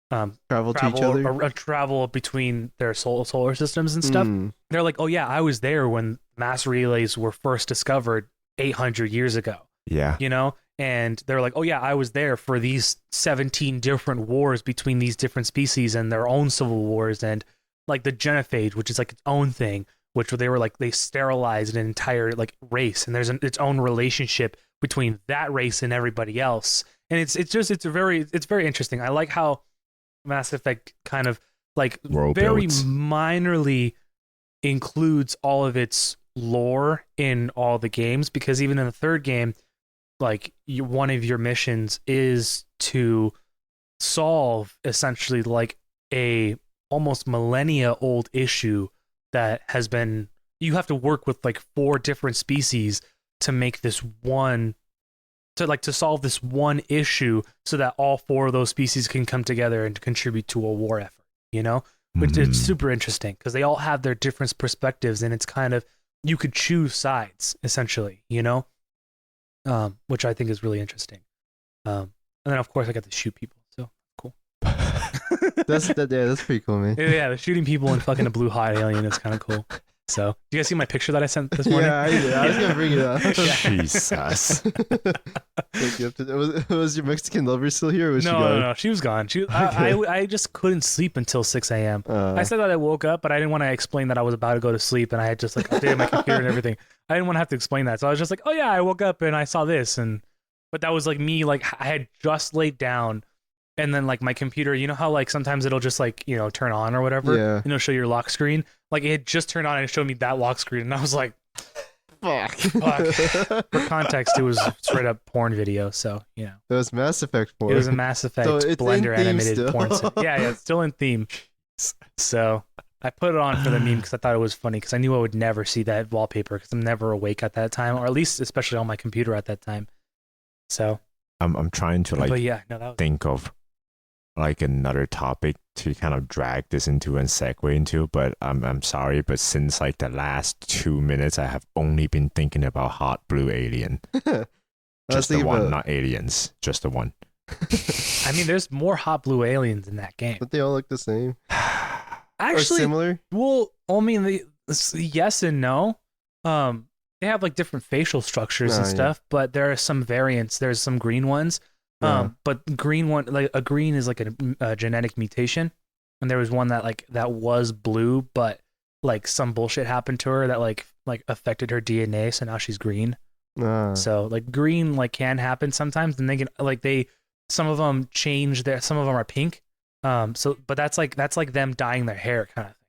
travel to each other, or travel between their solar systems and stuff. They're like, oh yeah, I was there when mass relays were first discovered 800 years ago. Yeah, you know, and they're like, oh yeah, I was there for these 17 different wars between these different species and their own civil wars, and like the genophage, which is like its own thing, which they were like they sterilized an entire like race, and there's its own relationship between that race and everybody else, and it's very interesting. I like how Mass Effect kind of like world very builds. minorly includes all of its lore in all the games, because even in the third game, like one of your missions is to solve essentially like a almost millennia old issue that has been, you have to work with like 4 different species to make this one, to solve this one issue so that all 4 of those species can come together and contribute to a war effort, you know? Which it's super interesting because they all have their different perspectives, and it's kind of, you could choose sides essentially, you know? Which I think is really interesting. And then of course I got to shoot people, so cool. That's pretty cool, man. Yeah, the shooting people and fucking a blue hot alien is kind of cool. So, do you guys see my picture that I sent this morning? Yeah, I did. I was gonna bring it up. Jesus. Was your Mexican lover still here? Or was she gone? No, she was gone. I just couldn't sleep until 6 a.m. I said that I woke up, but I didn't want to explain that I was about to go to sleep, and I had just like updated my computer and everything. I didn't want to have to explain that, so I was just like, oh yeah, I woke up and I saw this, but that was like me, like I had just laid down. And then like my computer, you know how like sometimes it'll just like, you know, turn on or whatever, yeah. You know, show your lock screen. Like it had just turned on and it showed me that lock screen, and I was like, fuck. For context, it was straight up porn video, so you know. It was Mass Effect porn. It was a Mass Effect so Blender animated still. porn. Yeah, it's still in theme. So I put it on for the meme because I thought it was funny, because I knew I would never see that wallpaper because I'm never awake at that time, or at least especially on my computer at that time. So I'm trying to like but yeah, no, that was... think of like another topic to kind of drag this into and segue into, but I'm sorry, but since like the last 2 minutes, I have only been thinking about hot blue alien. Just the one, not aliens, just the one. I mean, there's more hot blue aliens in that game. But they all look the same. Actually, or similar. Well, I mean, yes and no. They have like different facial structures and stuff, but there are some variants. There's some green ones. But green one, like a green is like a genetic mutation, and there was one that was blue, but like some bullshit happened to her that like affected her DNA, so now she's green. So like green like can happen sometimes, and they can like some of them change some of them are pink. But that's like them dyeing their hair kind of thing.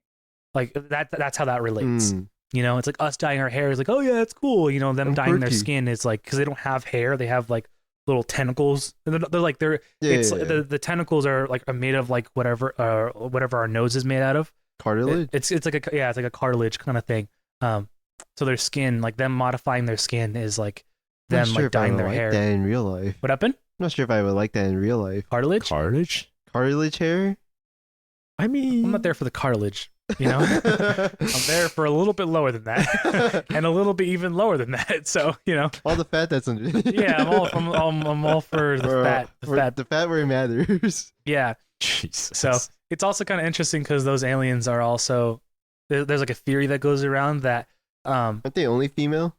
Like that's how that relates. Mm. You know, it's like us dyeing our hair is like, oh yeah, that's cool. You know, them I'm dyeing their quirky. skin is like, because they don't have hair, they have like little tentacles. And they're like Yeah, it's yeah, yeah. the tentacles are like are made of like whatever our nose is made out of. Cartilage. It's like it's like a cartilage kind of thing. So their skin, like them modifying their skin, is like I'm them not sure like if I dyeing would their like hair. that in real life. What happened? I'm not sure if I would like that in real life. Cartilage? Cartilage? Cartilage hair. I mean, I'm not there for the cartilage. You know, I'm there for a little bit lower than that, and a little bit even lower than that. So you know, All the fat that's under. yeah, I'm all for the fat. The fat where it matters. Yeah. Jesus. So it's also kind of interesting because those aliens are also there's like a theory that goes around that Aren't they only female?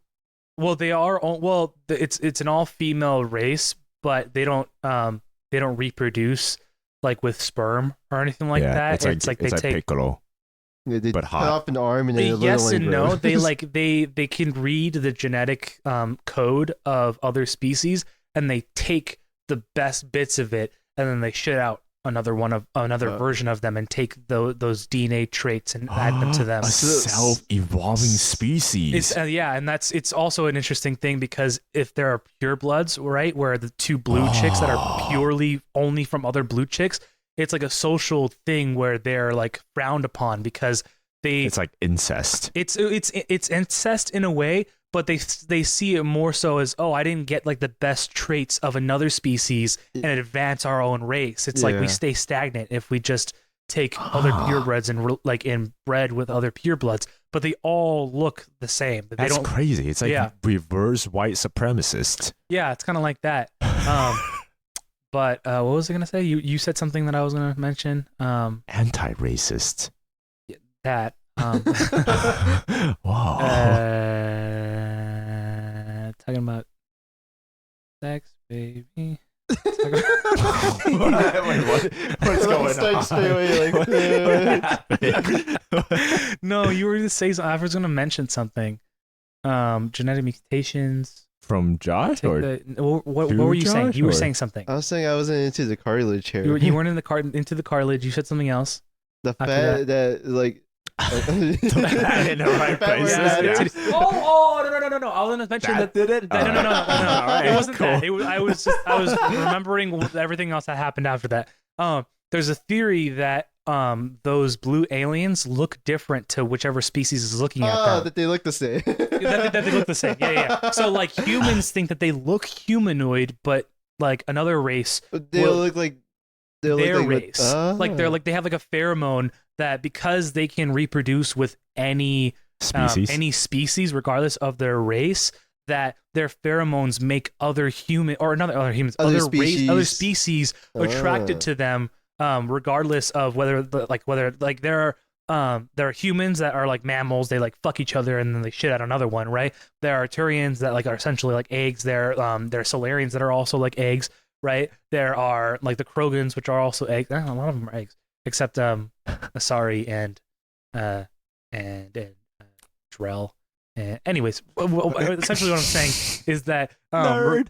well they are well it's an all female race, but they don't reproduce like with sperm or anything like that. It's like they take Piccolo. They But cut hot. off an arm and then a yes little and one no. grows. They like they can read the genetic code of other species, and they take the best bits of it, and then they shit out another version of them, and take those DNA traits and add them to them. A self-evolving species. It's yeah, and it's also an interesting thing because if there are purebloods, right, where the two blue chicks that are purely only from other blue chicks, it's like a social thing where they're like frowned upon because It's like incest. it's incest in a way, but they see it more so as, oh, I didn't get like the best traits of another species and advance our own race. It's like we Yeah. stay stagnant if we just take other purebreds and like inbred with other purebloods, but they all look the same. They That's don't. crazy. It's like Yeah. reverse white supremacist. Yeah, it's kind of like that. But what was I gonna say? You said something that I was gonna mention. Anti-racist. That. Wow. Talking about sex, baby. Wait, what's going Start on? straight away, like, What happened? No, you were gonna say something. I was gonna mention something. Genetic mutations. From Josh or What to were you saying? Josh, You were or- saying something. I was saying I wasn't into the cartilage hair. You weren't into the cartilage. You said something else. the after fat that like. in the right Fat where it places, matters. yeah. No! I was gonna mention that. did it? No. All right, It wasn't cool. that. I was remembering everything else that happened after that. There's a theory that those blue aliens look different to whichever species is looking at them. that they look the same. that they look the same. Yeah. So like humans think that they look humanoid, but like another race, They Well, look like their like race, like they have like a pheromone that because they can reproduce with any species regardless of their race, that their pheromones make other human or not other humans, Other other species. species attracted to them, regardless of whether there are humans that are like mammals, they like fuck each other and then they shit out another one, right? There are Turians that like are essentially like eggs. There are Solarians that are also like eggs, right? There are like the Krogans, which are also eggs. A lot of them are eggs, except Asari and Drell. Anyways, essentially what I'm saying is that Nerd.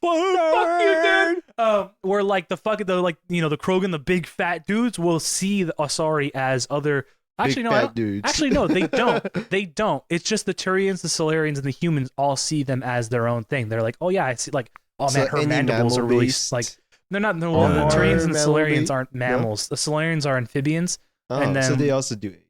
fuck you, dude. Where like the Krogan, the big fat dudes will see the Asari as other. Actually, big no, fat dudes. actually no, they don't. They don't. It's just the Turians, the Solarians, and the humans all see them as their own thing. They're like, oh yeah, I see. Like, oh So man, her any mandibles are really mammal-based- like. They're not. No, Oh, the no. Turians and the Mammal Solarians based- aren't mammals. The Solarians are amphibians. Oh, and so then- they also do it.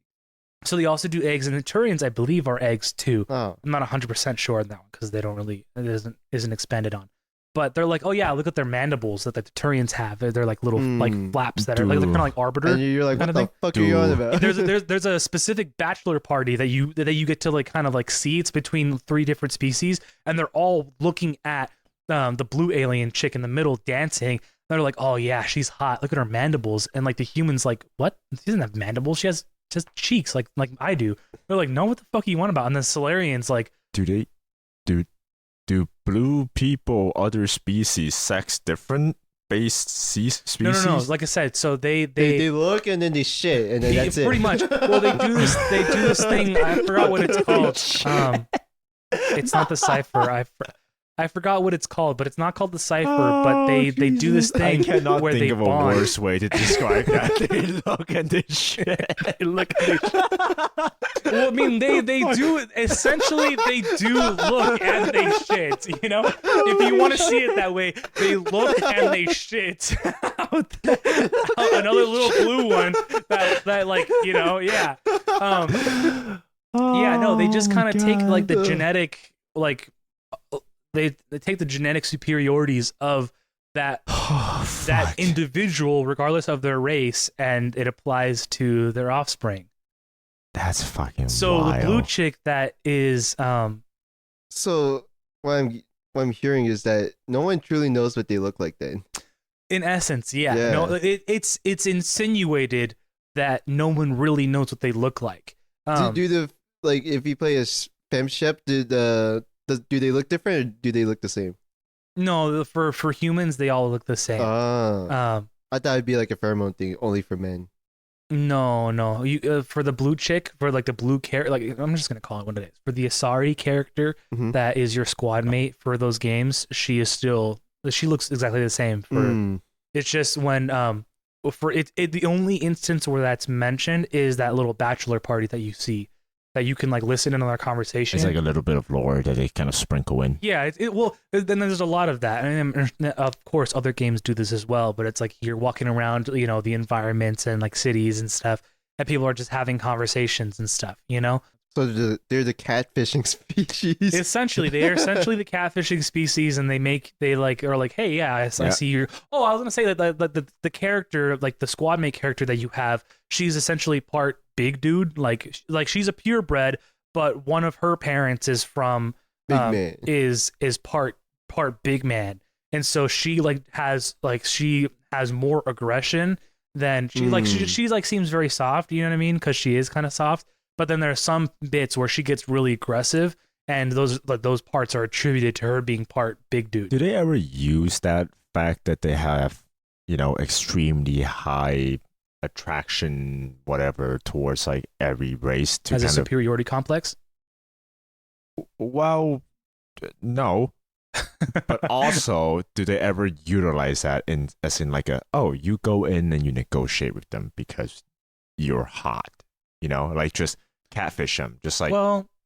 So they also do eggs, and the Turians, I believe, are eggs too. Oh, I'm not 100% sure on that one because they don't really it isn't expanded on. But they're like, oh yeah, look at their mandibles that the Turians have. They're like little like flaps that are like kind of like arbiter. and you're like, kind what of the fuck are you on Dude. about? There's a specific bachelor party that you get to like kind of like see. It's between 3 different species, and they're all looking at the blue alien chick in the middle dancing. They're like, oh yeah, she's hot. Look at her mandibles. And like the humans like, what? She doesn't have mandibles. She has just cheeks like I do. They're like, no, what the fuck are you on about? And the Solarians like, do blue people, other species, sex different based species? no. Like I said, so they they look and then they shit and then Yeah, that's it. pretty much. Well, they do this thing. I forgot what it's called. It's not the cipher. I forgot what it's called, but it's not called the cipher. But they do this thing I cannot where think they of a bond. worse way to describe that. They look at this shit. They look at this well, I mean, they do essentially they do look and they shit. You know, if you want to see it that way, they look and they shit. Another little blue one that like yeah. Yeah, no, they just kind of take like the genetic like they take the genetic superiorities of that individual regardless of their race and it applies to their offspring. That's fucking So wild. the blue chick that is So what I'm hearing is that no one truly knows what they look like then. in essence, yeah. Yeah. No, it's insinuated that no one really knows what they look like. Do the like if you play as femshep, do they look different or do they look the same? No, for humans they all look the same. I thought it'd be like a pheromone thing only for men. No. You for the blue chick, for like the blue character, like I'm just gonna call it what it is. For the Asari character Mhm. that is your squad mate for those games, she looks exactly the same. For it's just when for it the only instance where that's mentioned is that little bachelor party that you see, that you can like listen in on their conversation. It's like a little bit of lore that they kind of sprinkle in. Yeah, well, then there's a lot of that. I mean, of course, other games do this as well, but it's like you're walking around, the environments and like cities and stuff, and people are just having conversations and stuff, So they're the catfishing species. Essentially, they are essentially the catfishing species, and they are like, hey, yeah, I see you. Oh, I was gonna say that the character, like the squad mate character that you have, she's essentially part big dude, like she's a purebred, but one of her parents is from Big man. is part big man, and so she has more aggression than she seems very soft, you know what I mean? Because she is kind of soft. But then there are some bits where she gets really aggressive, and those parts are attributed to her being part big dude. Do they ever use that fact that they have, extremely high attraction, whatever, towards like every race to As a kind of? superiority complex? Well, no. But also, do they ever utilize that as in like you go in and you negotiate with them because you're hot, like just catfish them, just like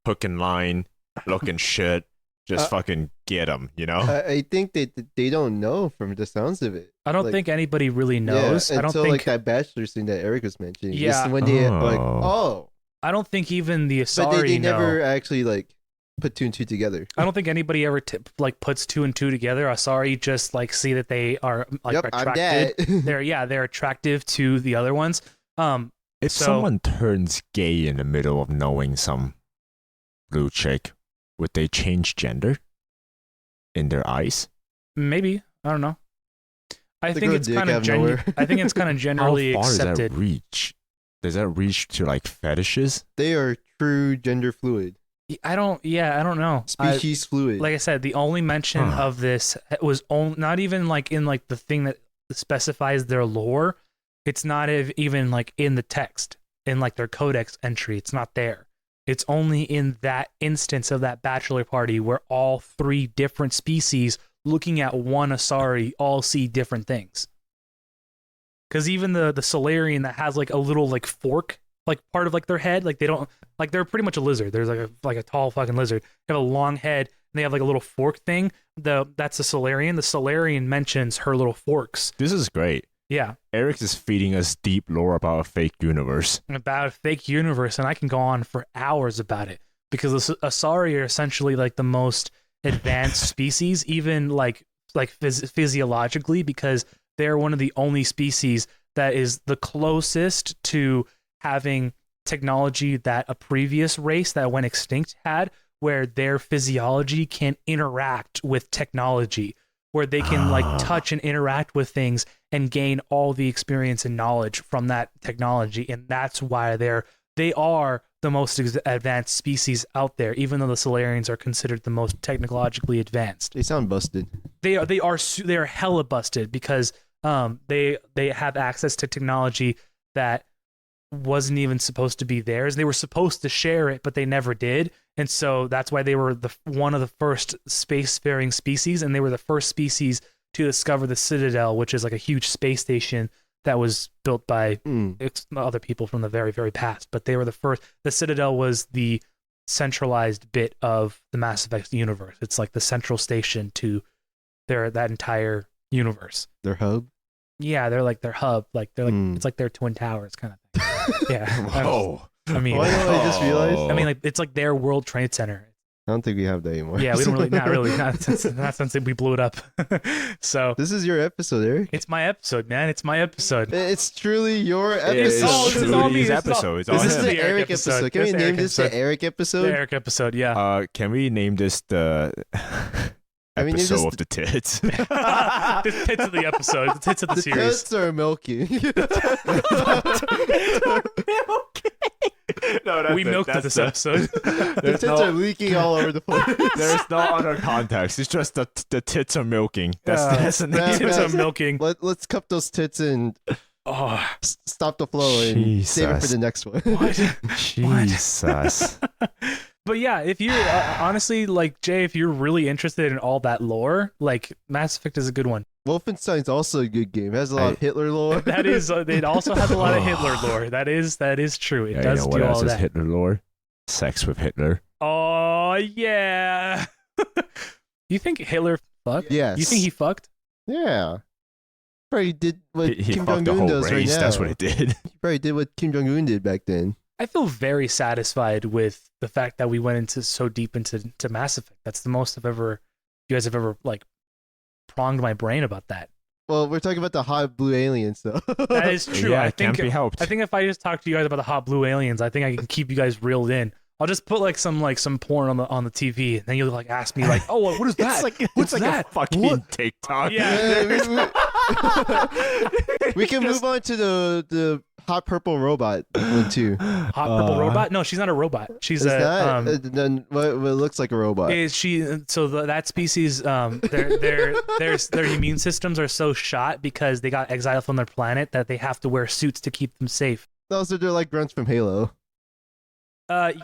hook and line, looking shit, just fucking get them, I think they don't know from the sounds of it. I don't think anybody really knows. Yeah, I don't until think like that bachelor scene that Eric was mentioning. Yeah. Is when they I don't think even the Asari but they know. never actually like put two and two together. I don't think anybody ever puts two and two together. Asari just like see that they are like attracted. I'm that. They're attractive to the other ones. If someone turns gay in the middle of knowing some blue chick, would they change gender in their eyes? Maybe, I don't know. I They think grow it's dick kind out of of nowhere. I think it's kind of generally How far accepted. does that reach? Does that reach to like fetishes? They are true gender fluid. I don't know. Species fluid. Like I said, the only mention of this was not even like in like the thing that specifies their lore. It's not even like in the text, in like their codex entry. It's not there. It's only in that instance of that bachelor party where all three different species looking at one Asari all see different things. Because even the Solarian that has like a little like fork, like part of like their head, like they don't like they're pretty much a lizard. There's like a tall fucking lizard. They have a long head and they have like a little fork thing. That's the Solarian. The Solarian mentions her little forks. This is great. Yeah. Eric is feeding us deep lore about a fake universe. About a fake universe, and I can go on for hours about it because the Asari are essentially like the most advanced species, even like physiologically, because they're one of the only species that is the closest to having technology that a previous race that went extinct had, where their physiology can interact with technology, where they can like touch and interact with things and gain all the experience and knowledge from that technology. And that's why they are the most advanced species out there, even though the Solarians are considered the most technologically advanced. They sound busted. They are hella busted because they have access to technology that wasn't even supposed to be theirs. They were supposed to share it, but they never did. And so that's why they were one of the first spacefaring species, and they were the first species to discover the Citadel, which is like a huge space station that was built by other people from the very, very past. But they were the first. The Citadel was the centralized bit of the Mass Effect universe. It's like the central station to that entire universe. Their hub. Yeah, they're like their hub. Like they're like it's like their twin towers kind of thing. Yeah. Whoa. I mean, Why don't I just realize? I mean, like it's like their World Trade Center. I don't think we have that anymore. Yeah, we don't really, not since we blew it up. So This is your episode, Eric. it's my episode, man. It's my episode. It's truly your It's all- episode. it's all me. His It's all- episode. It's all This is him. the the Eric Eric episode. episode. Can we It's the name Eric this the episode. Eric episode? The Eric episode, yeah. Can we name this the I mean, episode this- of the tits? The tits of the episode, the tits of the The series. Tits Are Milking. No, We milked this episode. The There's tits are leaking all over the place. There's no other context. It's just the tits are milking. That's Yeah. that's the Yeah, name. Tits man. are milking. Let's cup those tits and Oh, stop the flow and save it for Jesus. the next one. what? Jesus. But yeah, if you're honestly like Jay, if you're really interested in all that lore, like Mass Effect is a good one. Wolfenstein's also a good game. It has a lot of Hitler lore. That is, it also has a lot of Hitler lore. That is true. It Yeah, does you know do what else all is that. Hitler lore? Sex with Hitler. Oh yeah. You think Hitler fucked? Yes. You think he fucked? Yeah. Probably did what He Kim fucked Jong the Un whole does right race. now. That's what he did. He probably did what Kim Jong Un did back then. I feel very satisfied with the fact that we went into so deep into Mass Effect. That's the most you guys have ever like pronged my brain about that. Well, we're talking about the hot blue aliens, though. That is true. Yeah, I it think can't be helped. I think if I just talk to you guys about the hot blue aliens, I think I can keep you guys reeled in. I'll just put like some porn on the TV, and then you'll like ask me like, "Oh, what is that? What's it's like that?" a fucking TikTok. Yeah. We can move on to the hot purple robot one too. Hot purple robot? No, she's not a robot. She's Is a that then what looks like a robot? is she so that species their immune systems are so shot because they got exiled from their planet that they have to wear suits to keep them safe. Also, they're like grunts from Halo.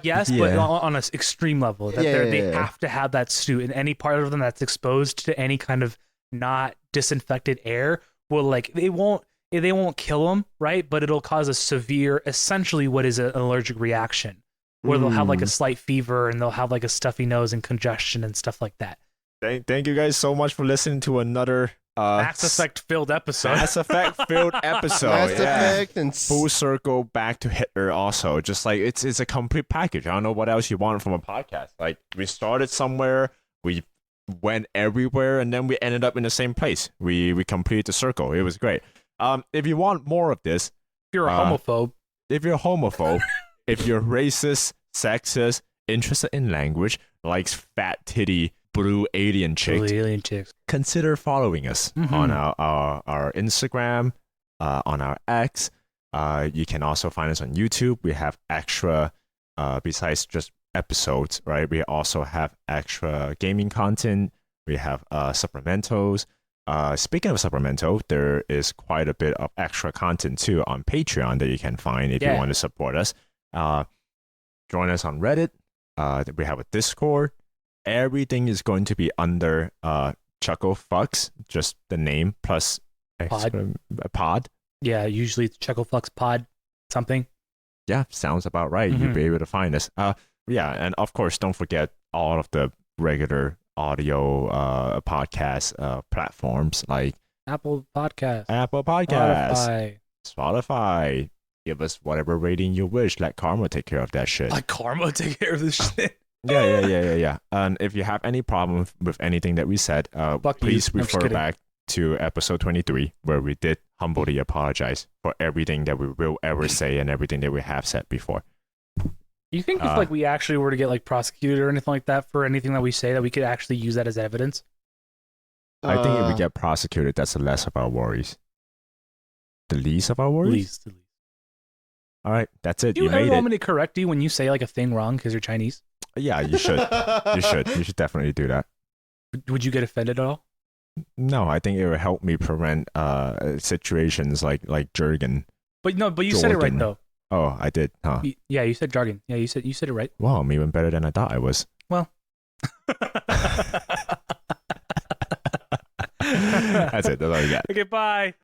Yes, but Yeah. on an extreme level that they have to have that suit, and any part of them that's exposed to any kind of not disinfected air will like they won't kill them, right? But it'll cause a severe, essentially what is an allergic reaction, where they'll have like a slight fever and they'll have like a stuffy nose and congestion and stuff like that. Thank you guys so much for listening to another Mass Effect filled episode. Mass Effect filled episode. Mass yeah. Effect and Full circle back to Hitler also. Just like it's a complete package. I don't know what else you want from a podcast. Like we started somewhere, we went everywhere, and then we ended up in the same place. We completed the circle. It was great. If you want more of this, If you're a homophobe, if you're a homophobe, if you're racist, sexist, interested in language, likes fat titty blue alien chicks, blue alien chicks. consider following us on our Instagram, on our X. You can also find us on YouTube. We have extra, besides just episodes, right? We also have extra gaming content. We have supplementals. Speaking of supplemental, there is quite a bit of extra content too on Patreon that you can find if you want to support us. Join us on Reddit. We have a Discord. Everything is going to be under Chucklefux, just the name plus pod. Yeah, usually it's Chucklefux pod something. Yeah, sounds about right. You'll be able to find us. Yeah, and of course, don't forget all of the regular audio podcast platforms like Apple Podcast, Apple Podcasts, Spotify. Give us whatever rating you wish. Let Karma take care of that shit. Like Karma take care of this shit. Yeah. And if you have any problem with anything that we said, please refer back to episode 23, where we did humbly apologize for everything that we will ever say and everything that we have said before. You think if like we actually were to get like prosecuted or anything like that for anything that we say, that we could actually use that as evidence? I think if we get prosecuted, that's the less of our worries. The least of our worries? Least. All right, that's it. Do you made ever it. want me to correct you when you say like a thing wrong because you're Chinese? Yeah, you should. You should definitely do that. Would you get offended at all? No, I think it would help me prevent situations like Jurgen. But you said it right Jordan. though. Oh, I did, huh? Yeah, you said jogging. Yeah, you said it right. Wow, I'm even better than I thought I was. Well. That's it. That's all we got. Okay, bye.